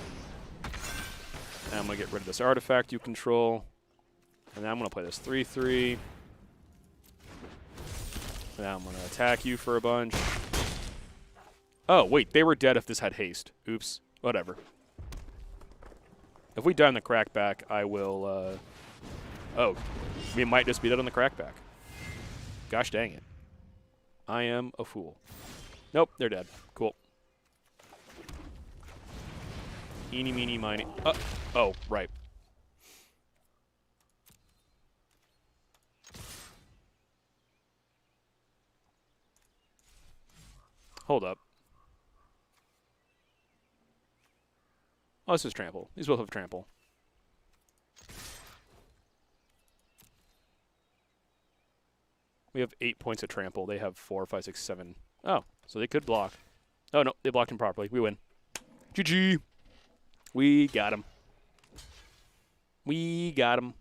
And I'm going to get rid of this artifact you control. And then I'm going to play this 3/3. Now I'm going to attack you for a bunch. Oh, wait. They were dead if this had haste. Oops. Whatever. If we die on the crackback, I will... oh. We might just be dead on the crackback. Gosh dang it. I am a fool. Nope, they're dead. Cool. Eeny, meeny, miny. Oh, right. Hold up. Oh, this is trample. These both have trample. We have 8 points of trample. They have 4, 5, 6, 7. Oh, so they could block. Oh, no, they blocked him properly. We win. GG. We got him. We got him.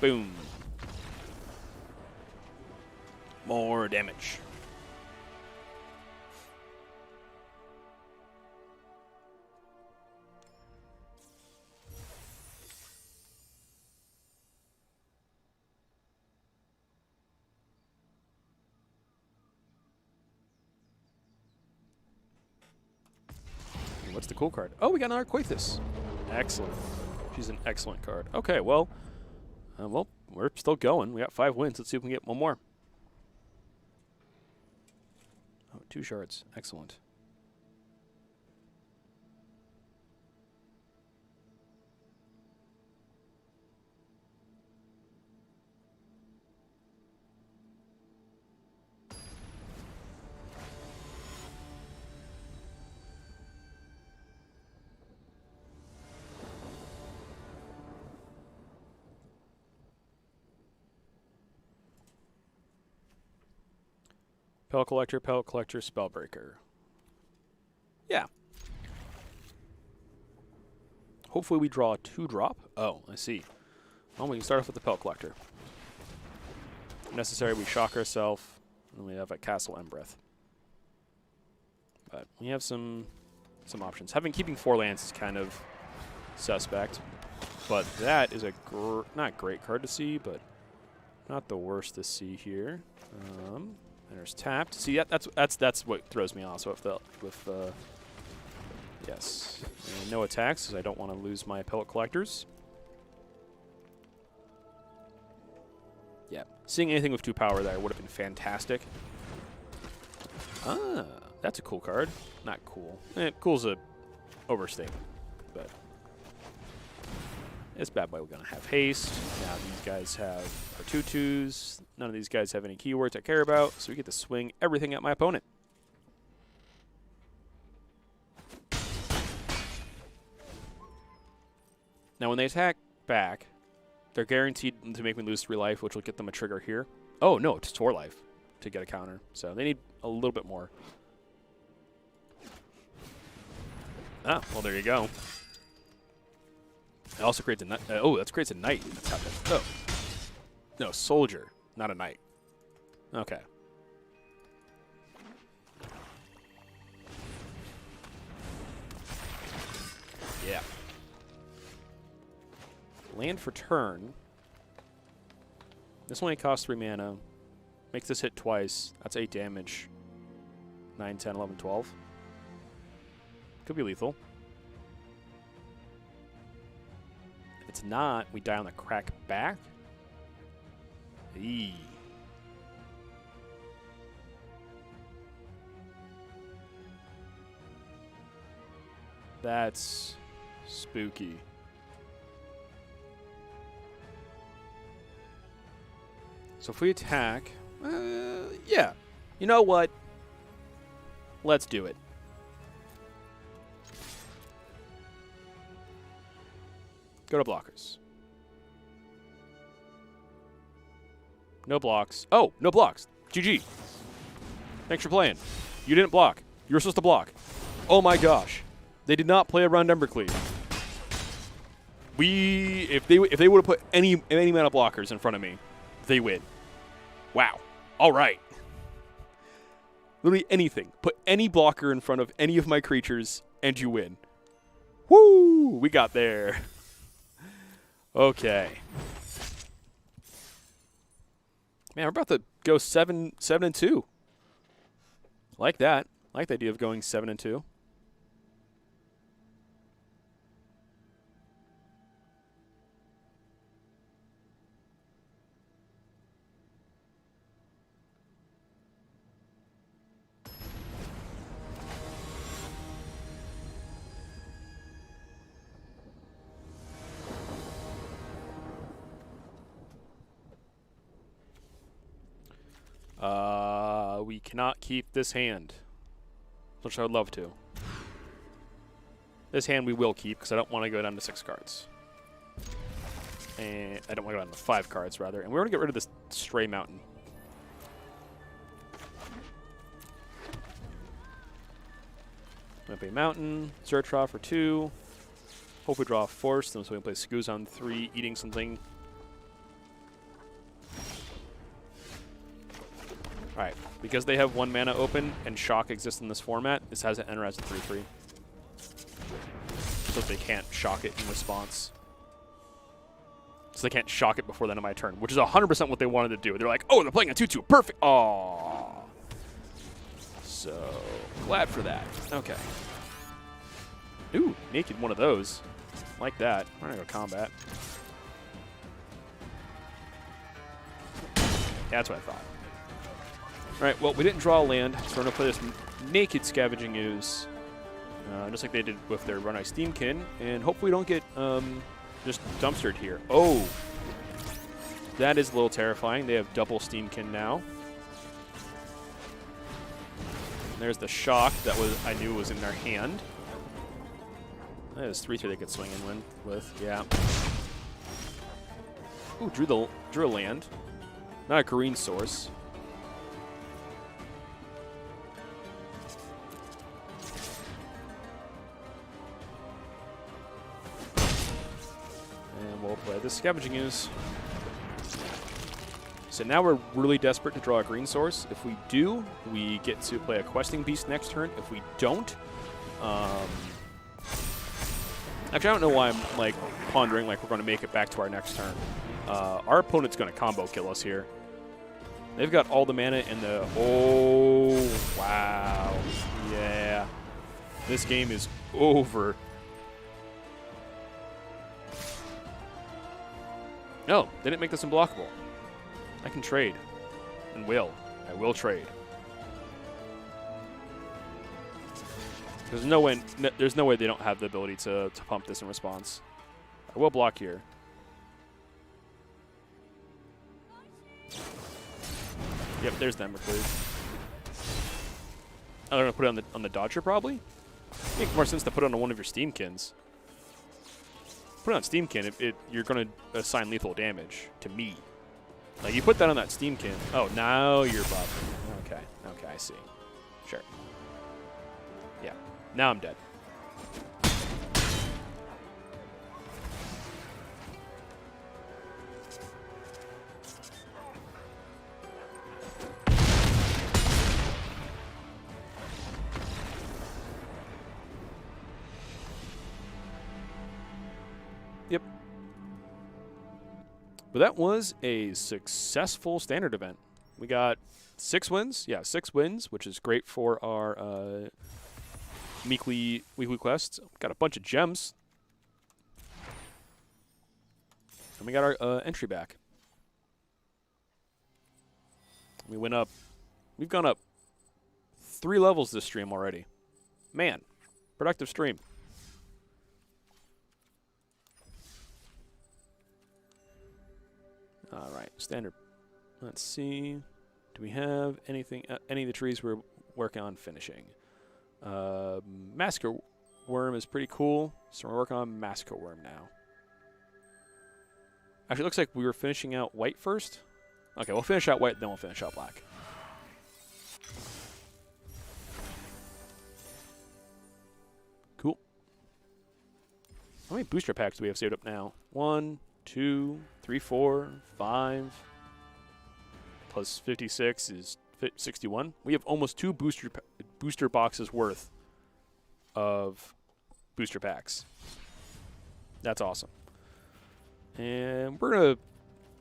Boom. More damage. What's the cool card? Oh, we got another Quaithus. Excellent. She's an excellent card. Okay, well, we're still going. We got 5 wins. Let's see if we can get one more. Oh, 2 shards. Excellent. Pellet Collector, Spellbreaker. Yeah. Hopefully we draw a 2-drop. Oh, I see. Well, we can start off with the Pellet Collector. If necessary, we shock ourselves, and we have a Castle Embereth. But we have some options. Keeping 4 lands is kind of suspect, but that is a not great card to see, but not the worst to see here. There's tapped. See, that's what throws me off. So yes, and no attacks, because I don't want to lose my Pellet Collectors. Yeah, seeing anything with 2 power there would have been fantastic. Ah, that's a cool card. Not cool. Cool's a overstatement, but this bad boy we're gonna have haste. Now these guys have our 2/2s. None of these guys have any keywords I care about, so we get to swing everything at my opponent. Now when they attack back, they're guaranteed to make me lose 3 life, which will get them a trigger here. Oh no, it's 4 life to get a counter, so they need a little bit more. Ah, well there you go. It also creates a knight. Oh, that creates a knight. That's happening. Oh. No, soldier, not a knight. Okay. Yeah. Land for turn. This only costs 3 mana. Makes this hit twice. That's 8 damage. 9, 10, 11, 12. Could be lethal. If it's not, we die on the crack back. Eee. That's spooky. So if we attack, yeah. You know what? Let's do it. Go to blockers. No blocks. Oh, no blocks. GG. Thanks for playing. You didn't block. You were supposed to block. Oh my gosh. They did not play around Embercleave. If they would have put any amount of blockers in front of me, they win. Wow. All right. Literally anything. Put any blocker in front of any of my creatures, and you win. Woo! We got there. Okay. Man, we're about to go 7-2. Like that. Like the idea of going 7-2. We cannot keep this hand, which I would love to. This hand we will keep because I don't want to go down to 6 cards. And I don't want to go down to 5 cards, rather. And we're going to get rid of this Stray Mountain. I'm going to play Mountain, Zertra for 2. Hope we draw a Force, then so we can play Skooz on 3, eating something. Alright, because they have 1 mana open and Shock exists in this format, this has to enter as a 3/3. So they can't shock it in response. So they can't shock it before the end of my turn, which is 100% what they wanted to do. They're like, oh, they're playing a 2/2. Perfect. Aww. So, glad for that. Okay. Ooh, naked one of those. Like that. We're going to go combat. Yeah, that's what I thought. Alright, well, we didn't draw a land, so we're going to play this naked Scavenging Ooze, just like they did with their Run Ice Steamkin, and hopefully we don't get just dumpstered here. Oh! That is a little terrifying. They have double Steamkin now. There's the Shock that I knew was in their hand. That is 3/3 they could swing in with, yeah. Ooh, drew a land. Not a green source. We'll play the Scavenging Ooze. So now we're really desperate to draw a green source. If we do, we get to play a Questing Beast next turn. If we don't, actually, I don't know why I'm like pondering like we're going to make it back to our next turn. Our opponent's going to combo kill us here. They've got all the mana and the... Oh, wow. Yeah. This game is over. No, they didn't make this unblockable. I can trade. And will. I will trade. There's no way they don't have the ability to pump this in response. I will block here. Yep, there's the Embercleave. I'm gonna put it on the Dodger probably. Makes more sense to put it on one of your Steamkins. Put it on Steamkin, you're going to assign lethal damage to me. Like, you put that on that Steamkin. Oh, now you're buffing. Okay, I see. Sure. Yeah, now I'm dead. Yep. But that was a successful standard event. We got 6 wins. Yeah, 6 wins, which is great for our weekly quests. Got a bunch of gems. And we got our entry back. We went up. We've gone up 3 levels this stream already. Man, productive stream. All right, standard. Let's see. Do we have anything? Any of the trees we're working on finishing? Massacre Worm is pretty cool, so we're working on Massacre Worm now. Actually, it looks like we were finishing out white first. Okay, we'll finish out white, then we'll finish out black. Cool. How many booster packs do we have saved up now? 1, 2, 3, 4, 5. Plus 56 is 61. We have almost 2 booster boxes worth of booster packs. That's awesome. And we're going to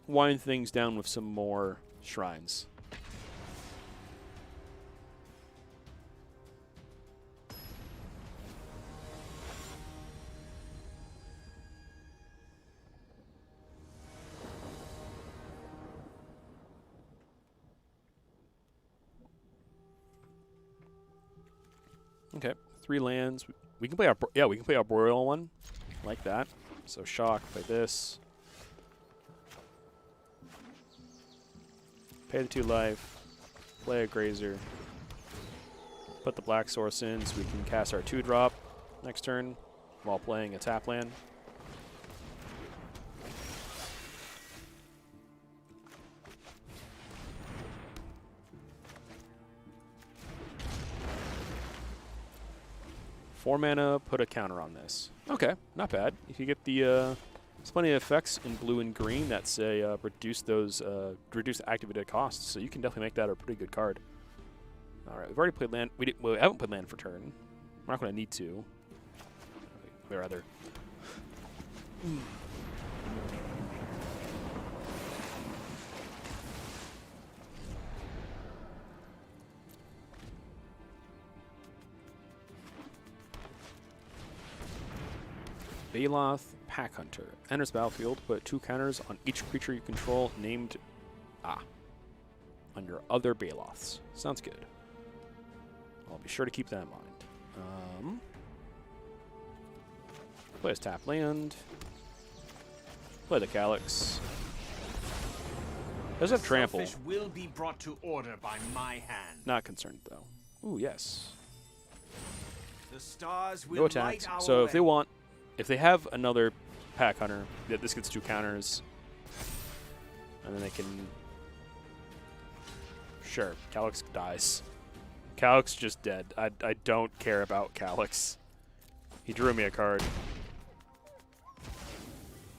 wind things down with some more shrines. Okay, 3 lands. We can play our we can play our Boreal one like that. So shock, play this. Pay the 2 life. Play a Grazer. Put the Black Source in so we can cast our 2-drop next turn while playing a tap land. Four mana, put a counter on this. Okay, not bad. If you get the, there's plenty of effects in blue and green that say reduce activated costs, so you can definitely make that a pretty good card. All right, we've already played land. We haven't played land for turn. We're not going to need to. Or rather. Baloth Pack Hunter. Enters battlefield, put 2 counters on each creature you control named on your other Baloths. Sounds good. I'll be sure to keep that in mind. Play his tap land. Play the Calyx. Does have trample. Will be brought to order by my hand. Not concerned though. Ooh, yes. The stars will No attacks. So if they have another Pack Hunter, this gets 2 counters, and then they can. Sure, Calyx dies. Calyx just dead. I don't care about Calyx. He drew me a card.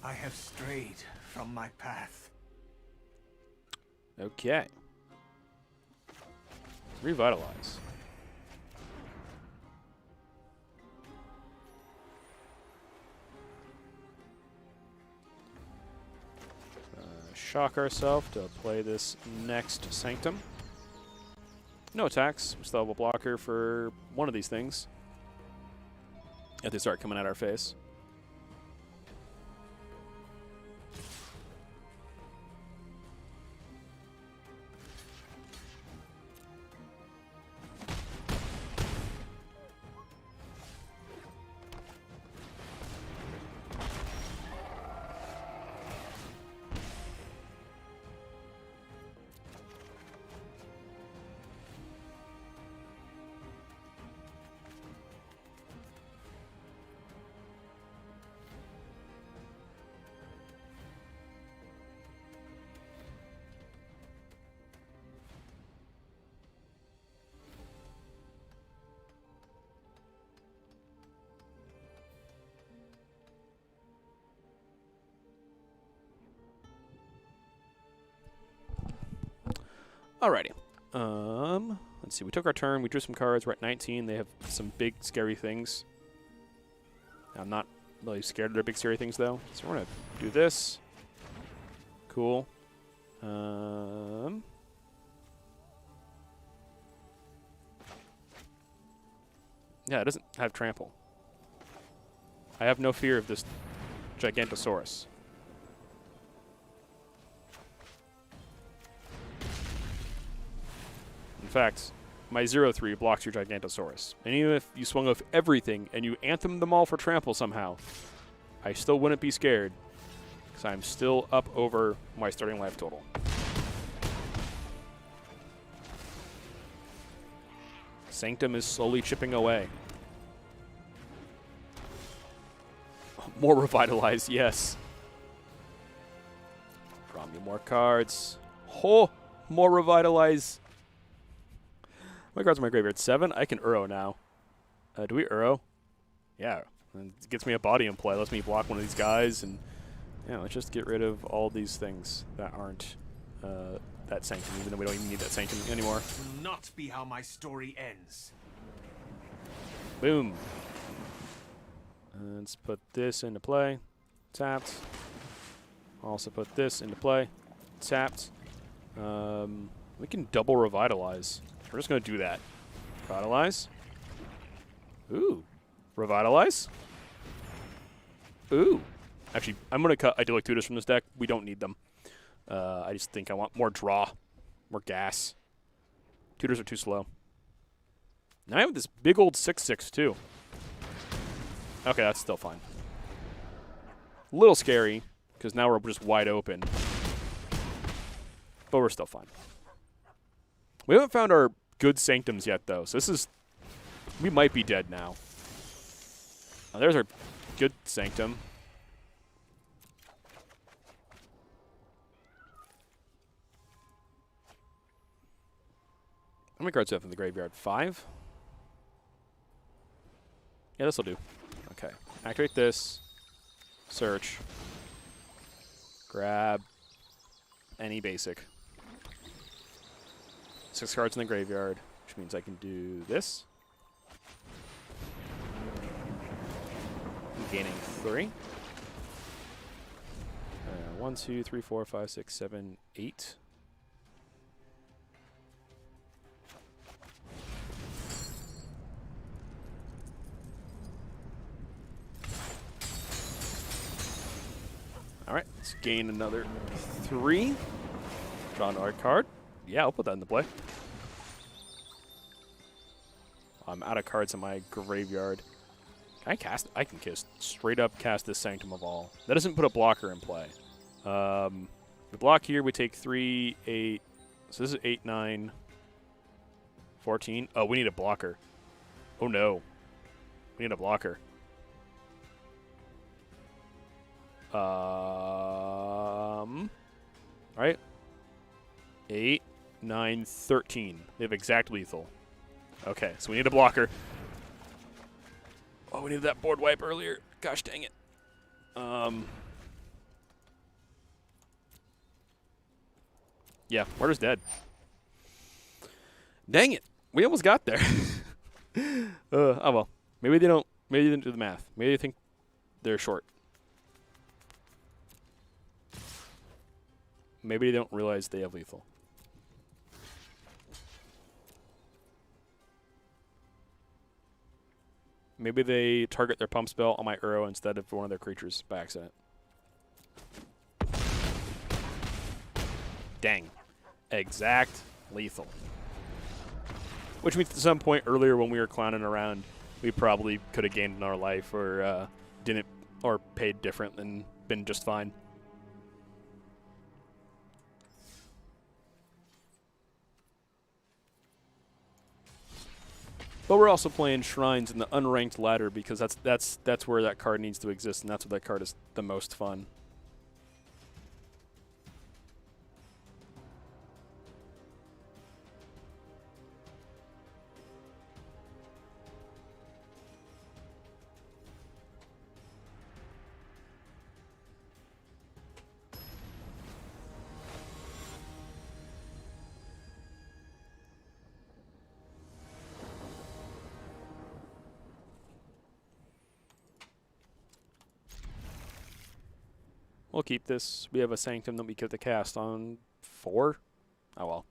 I have strayed from my path. Okay. Revitalize. Shock ourselves to play this next Sanctum. No attacks. We still have a blocker for one of these things if they start coming at our face. Alrighty. Let's see. We took our turn. We drew some cards. We're at 19. They have some big, scary things. I'm not really scared of their big, scary things, though. So we're going to do this. Cool. Yeah, it doesn't have trample. I have no fear of this Gigantosaurus. In fact, my 0/3 blocks your Gigantosaurus. And even if you swung off everything and you anthem them all for trample somehow, I still wouldn't be scared because I'm still up over my starting life total. Sanctum is slowly chipping away. More Revitalize, yes. Draw me more cards. Oh, more Revitalize. My cards in my graveyard. 7. I can Uro now. Do we Uro? Yeah. And it gets me a body in play. Lets me block one of these guys. And yeah, let's just get rid of all these things that aren't that Sanctum, even though we don't even need that Sanctum anymore. Will not be how my story ends. Boom. Let's put this into play. Tapped. Also put this into play. Tapped. We can double Revitalize. We're just going to do that. Revitalize. Ooh. Revitalize. Ooh. Actually, I'm going to cut Idyllic Tutors from this deck. We don't need them. I just think I want more draw. More gas. Tutors are too slow. Now I have this big old 6/6 too. Okay, that's still fine. A little scary, because now we're just wide open. But we're still fine. We haven't found our good Sanctums yet, though. So this is... We might be dead now. Oh, there's our good Sanctum. How many cards do we have in the graveyard? 5? Yeah, this will do. Okay. Activate this. Search. Grab any basic. 6 cards in the graveyard, which means I can do this. I'm gaining 3. 1, 2, 3, 4, 5, 6, 7, 8. All right, let's gain another 3. Draw an art card. Yeah, I'll put that into play. I'm out of cards in my graveyard. Can I cast? I can straight up cast this Sanctum of All. That doesn't put a blocker in play. We block here. We take 3, 8. So this is 8, 9, 14. Oh, we need a blocker. Oh no, we need a blocker. Right. 8, 9, 13. They have exact lethal. Okay, so we need a blocker. Oh, we needed that board wipe earlier. Gosh dang it. Yeah, Murder's dead. Dang it. We almost got there. Oh well. Maybe they don't. Maybe they didn't do the math. Maybe they think they're short. Maybe they don't realize they have lethal. Maybe they target their pump spell on my Uro instead of one of their creatures by accident. Dang. Exact lethal. Which means at some point earlier when we were clowning around, we probably could have gained another life or didn't, or paid different and been just fine. But we're also playing Shrines in the unranked ladder because that's where that card needs to exist, and that's where that card is the most fun. We'll keep this. We have a Sanctum that we get to cast on 4. Oh well.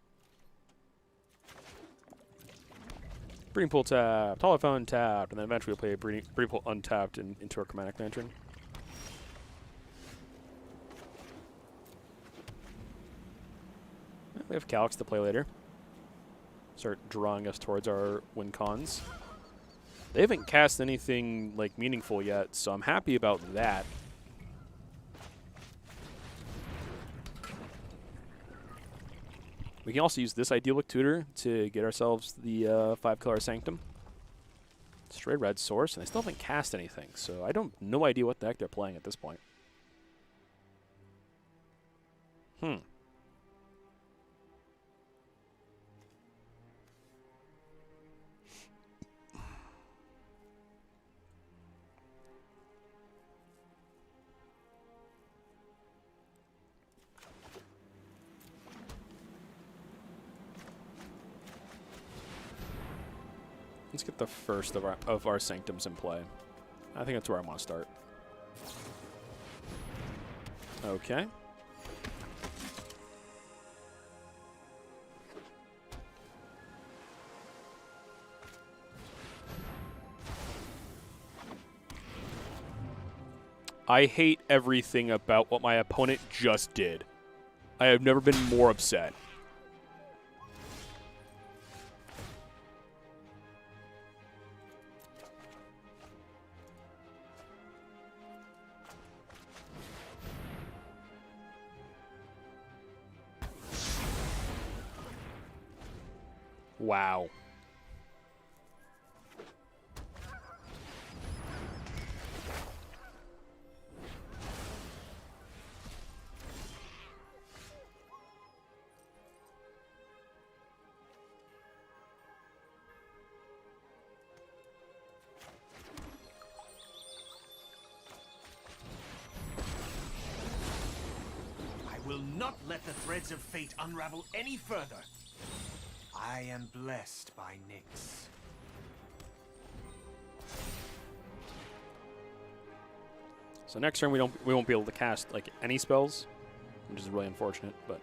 Breeding Pool tapped, Holophone tapped, and then eventually we'll play a Breeding Pool untapped into our Chromatic Lantern. We have Calyx to play later. Start drawing us towards our win cons. They haven't cast anything like meaningful yet, so I'm happy about that. We can also use this Idyllic Tutor to get ourselves the 5-color Sanctum. Straight red source, and they still haven't cast anything, so I don't no idea what the heck they're playing at this point. Let's get the first of our sanctums in play. I think that's where I want to start. Okay. I hate everything about what my opponent just did. I have never been more upset. Wow. I will not let the threads of fate unravel any further. I am blessed by Nyx. So next turn we won't be able to cast like any spells, which is really unfortunate, but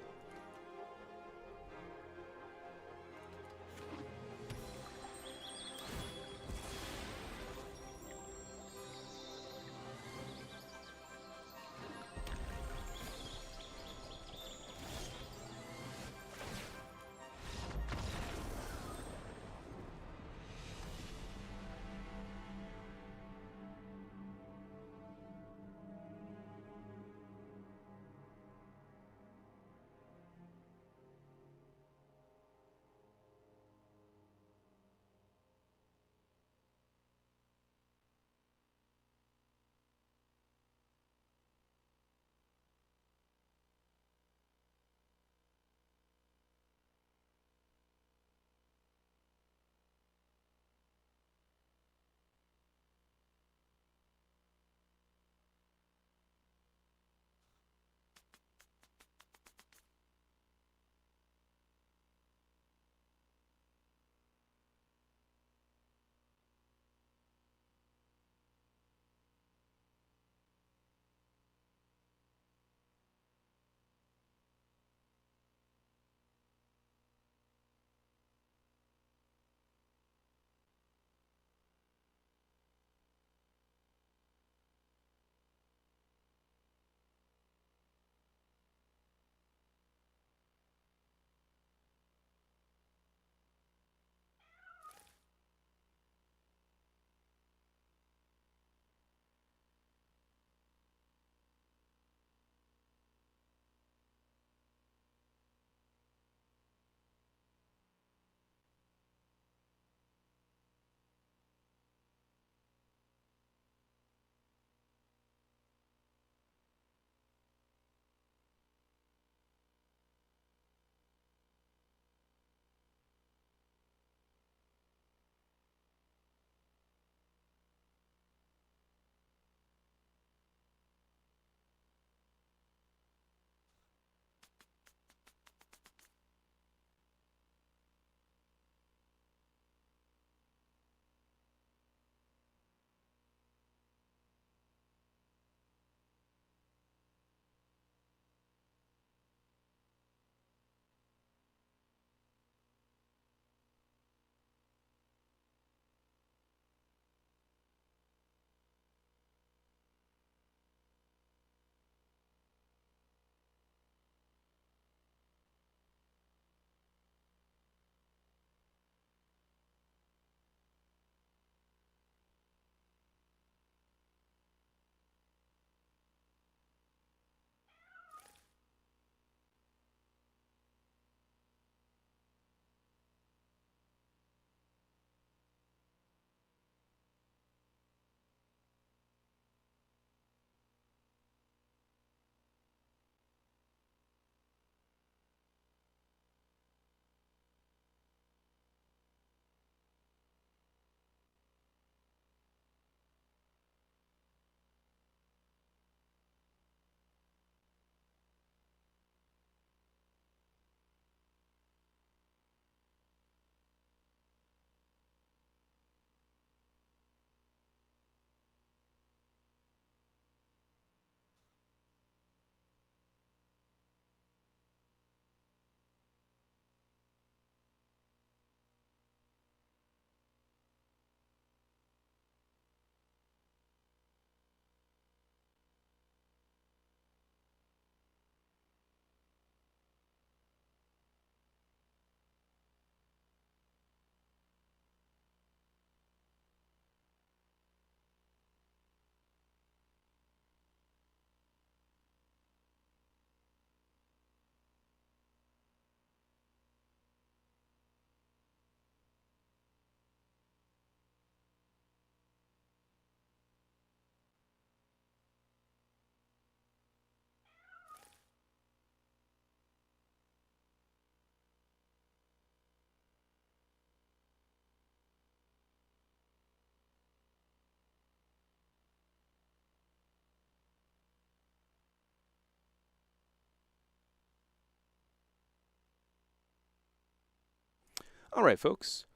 All right, folks.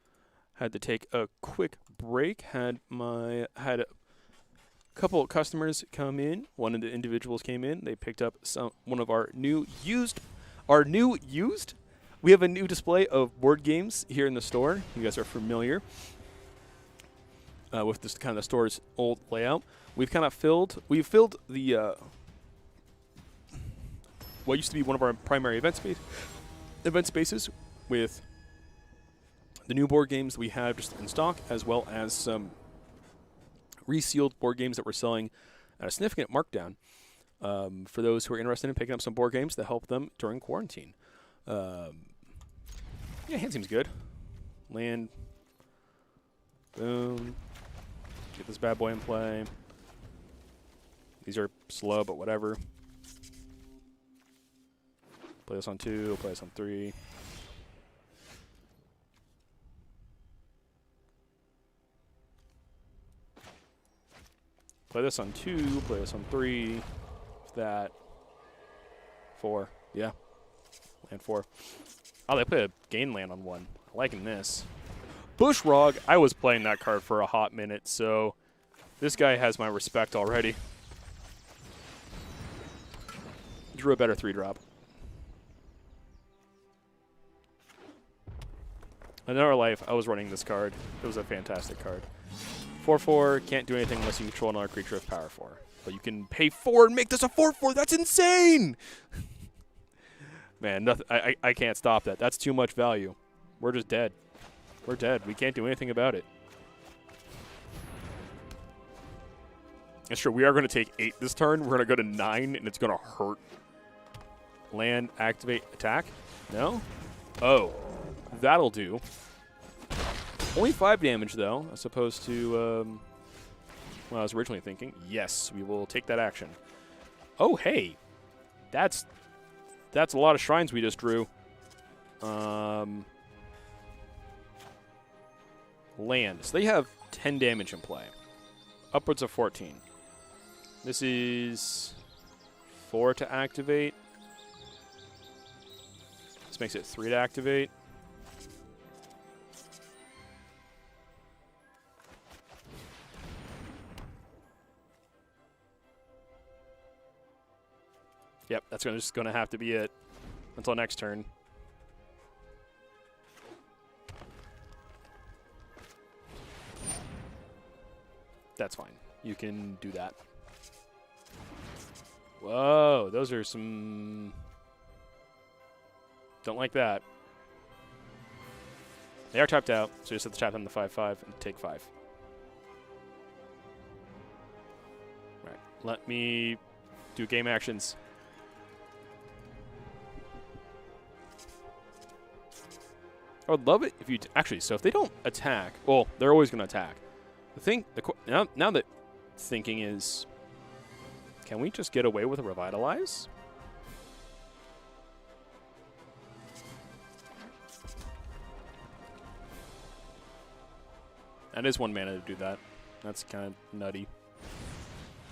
Had to take a quick break. Had a couple of customers come in. One of the individuals came in. They picked up one of our new used. We have a new display of board games here in the store. You guys are familiar with this kind of the store's old layout. We've filled the what used to be one of our primary event spaces with the new board games we have just in stock, as well as some resealed board games that we're selling at a significant markdown for those who are interested in picking up some board games to help them during quarantine. Yeah, hand seems good. Land. Boom. Get this bad boy in play. These are slow, but whatever. Play this on 2, play this on 3. Play this on 2, play this on 3. That. 4. Yeah. Land 4. Oh, they put a gain land on 1. Liking this. Bushrog, I was playing that card for a hot minute, so this guy has my respect already. Drew a better 3-drop. In our life, I was running this card. It was a fantastic card. 4/4, can't do anything unless you control another creature of power 4. But you can pay 4 and make this a 4/4. That's insane! Man, nothing, I can't stop that. That's too much value. We're just dead. We're dead. We can't do anything about it. And sure, we are going to take 8 this turn. We're going to go to 9, and it's going to hurt. Land, activate, attack. No? Oh. That'll do. Only 5 damage, though, as opposed to what I was originally thinking. Yes, we will take that action. Oh, hey. That's a lot of shrines we just drew. Land. So they have 10 damage in play. Upwards of 14. This is 4 to activate. This makes it 3 to activate. Yep, that's just going to have to be it until next turn. That's fine. You can do that. Whoa, those are some... Don't like that. They are tapped out, so you just have to tap them to 5/5 and take 5. Right, let me do game actions. I would love it if you actually. So if they don't attack, well, they're always going to attack. The thing now that thinking is, can we just get away with a revitalize? That is 1 mana to do that. That's kind of nutty.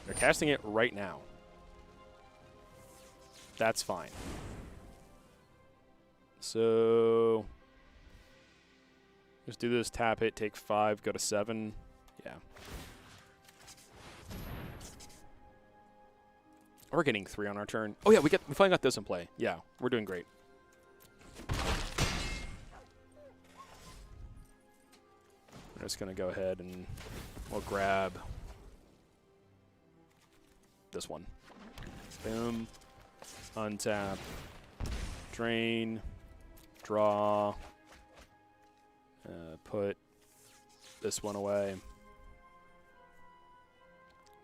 They're casting it right now. That's fine. So just do this, tap it, take 5, go to 7. Yeah. We're getting 3 on our turn. Oh yeah, we finally got this in play. Yeah, we're doing great. We're just gonna go ahead and we'll grab this one. Boom. Untap. Drain. Draw. Put this one away.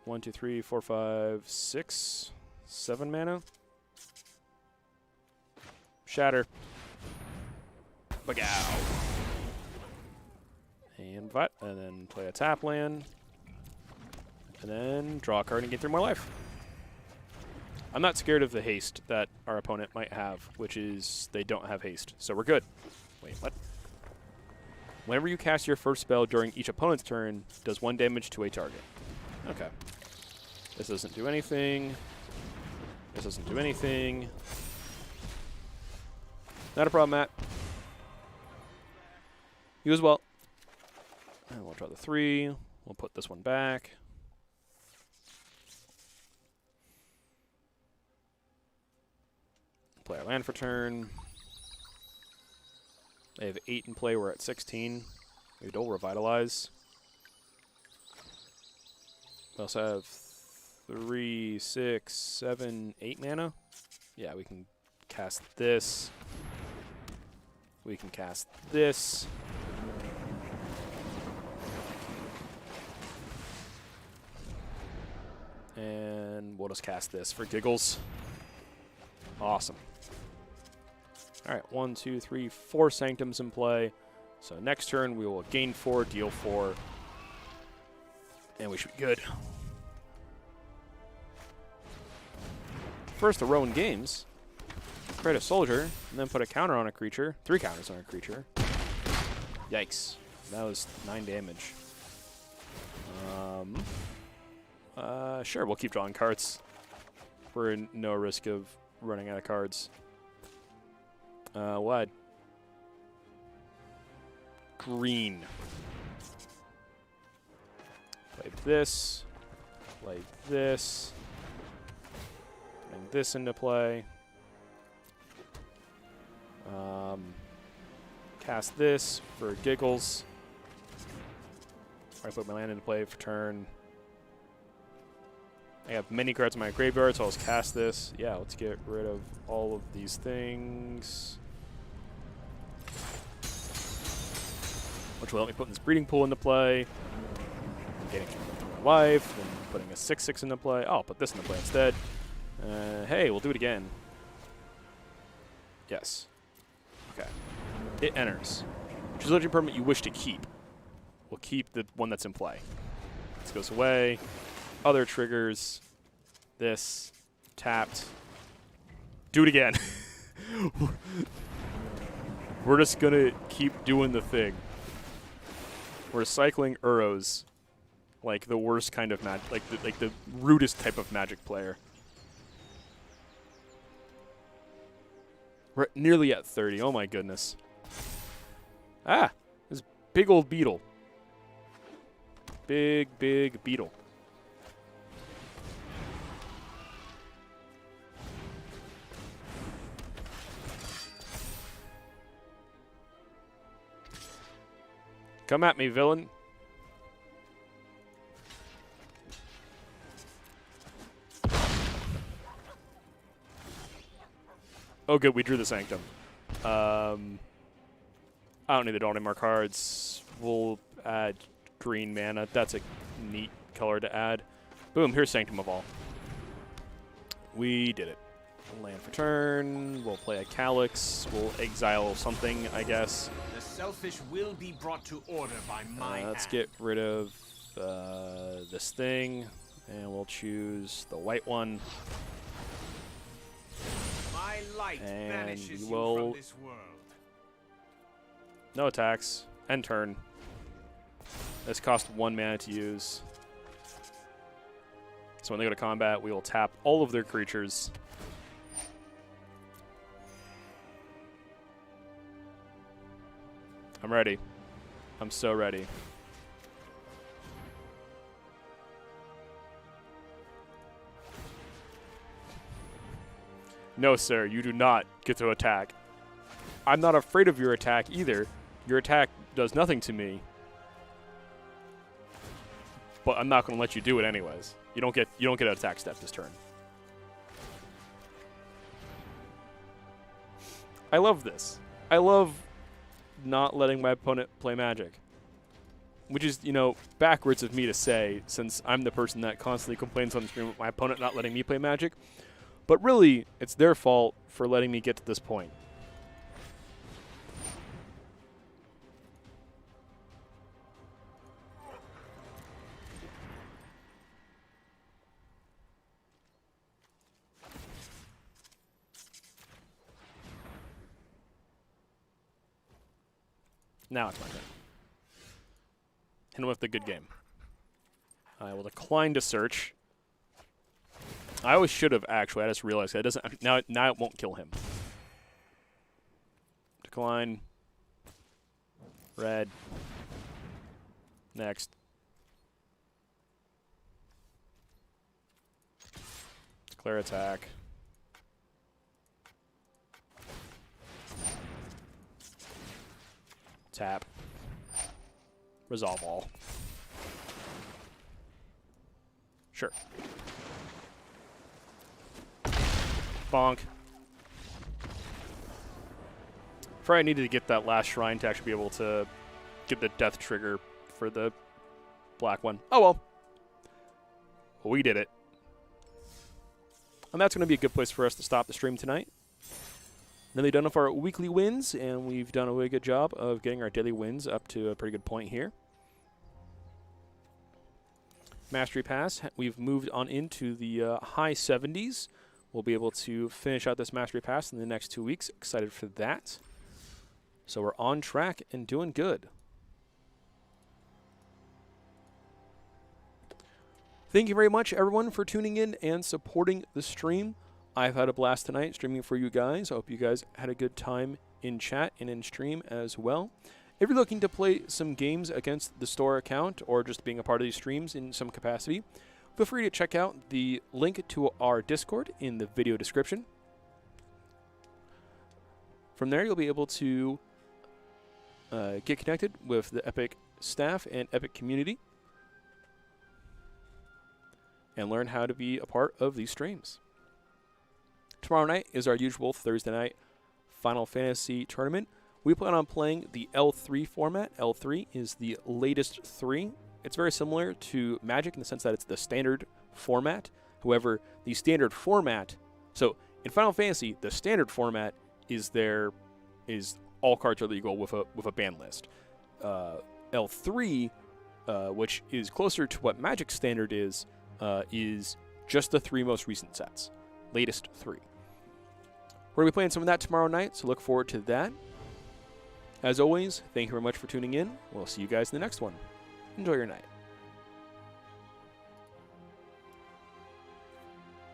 1, 2, 3, 4, 5, 6, 7 mana. Shatter. Bagow. And then play a tap land. And then draw a card and gain 3 more life. I'm not scared of the haste that our opponent might have, which is they don't have haste. So we're good. Wait, what? Whenever you cast your first spell during each opponent's turn, does 1 damage to a target. Okay. This doesn't do anything. This doesn't do anything. Not a problem, Matt. You as well. And we'll draw the 3. We'll put this one back. Play our land for turn. They have 8 in play. We're at 16. We don't revitalize. We also have 3, 6, 7, 8 mana. Yeah, we can cast this. We can cast this. And we'll just cast this for giggles. Awesome. All right, 1, 2, 3, 4 Sanctums in play. So next turn we will gain 4, deal 4, and we should be good. First, the Rowan Games. Create a soldier, and then put a counter on a creature. 3 counters on a creature. Yikes. That was 9 damage. Sure, we'll keep drawing cards. We're in no risk of running out of cards. What? Green. Play this. Play this. Bring this into play. Cast this for giggles. I put my land into play for turn. I have many cards in my graveyard, so I'll just cast this. Yeah, let's get rid of all of these things. Which will help me put this breeding pool into play. Getting my life, then putting a 6/6 into play. Oh, I'll put this into play instead. Hey, we'll do it again. Yes. Okay. It enters. Choose a legend permanent you wish to keep. We'll keep the one that's in play. This goes away. Other triggers. This. Tapped. Do it again. We're just going to keep doing the thing. We're cycling Uros. Like the worst kind of magic. Like the rudest type of Magic player. We're nearly at 30. Oh my goodness. Ah! This big old beetle. Big beetle. Come at me, villain. Oh, good. We drew the Sanctum. I don't need to draw any more cards. We'll add green mana. That's a neat color to add. Boom. Here's Sanctum of All. We did it. Land for turn. We'll play a Calyx. We'll exile something, I guess. The selfish will be brought to order by my Let's hand. get rid of this thing, and we'll choose the white one. My light And banishes you you will- from this world. No attacks. End turn. This costs 1 mana to use. So when they go to combat, we will tap all of their creatures. I'm ready. I'm so ready. No, sir, you do not get to attack. I'm not afraid of your attack either. Your attack does nothing to me. But I'm not going to let you do it anyways. You don't get an attack step this turn. I love this. I love not letting my opponent play Magic. Which is, backwards of me to say, since I'm the person that constantly complains on the screen about my opponent not letting me play Magic. But really, it's their fault for letting me get to this point. Now it's my turn. Hit him with the good game. I will decline to search. I always should have actually. I just realized that it doesn't. Now it won't kill him. Decline. Red. Next. Declare attack. Tap. Resolve all. Sure. Bonk. I needed to get that last shrine to actually be able to get the death trigger for the black one. Oh well. We did it. And that's going to be a good place for us to stop the stream tonight. Nearly done with our weekly wins, and we've done a really good job of getting our daily wins up to a pretty good point here. Mastery Pass, we've moved on into the high 70s. We'll be able to finish out this Mastery Pass in the next 2 weeks. Excited for that. So we're on track and doing good. Thank you very much, everyone, for tuning in and supporting the stream. I've had a blast tonight streaming for you guys. I hope you guys had a good time in chat and in stream as well. If you're looking to play some games against the store account or just being a part of these streams in some capacity, feel free to check out the link to our Discord in the video description. From there, you'll be able to get connected with the Epic staff and Epic community and learn how to be a part of these streams. Tomorrow night is our usual Thursday night Final Fantasy tournament. We plan on playing the L3 format. L3 is the latest 3. It's very similar to Magic in the sense that it's the standard format. However, the standard format, so in Final Fantasy, the standard format is all cards are legal with a ban list. L3, which is closer to what Magic standard is just the 3 most recent sets. Latest 3. We're going to be playing some of that tomorrow night, so look forward to that. As always, thank you very much for tuning in. We'll see you guys in the next one. Enjoy your night.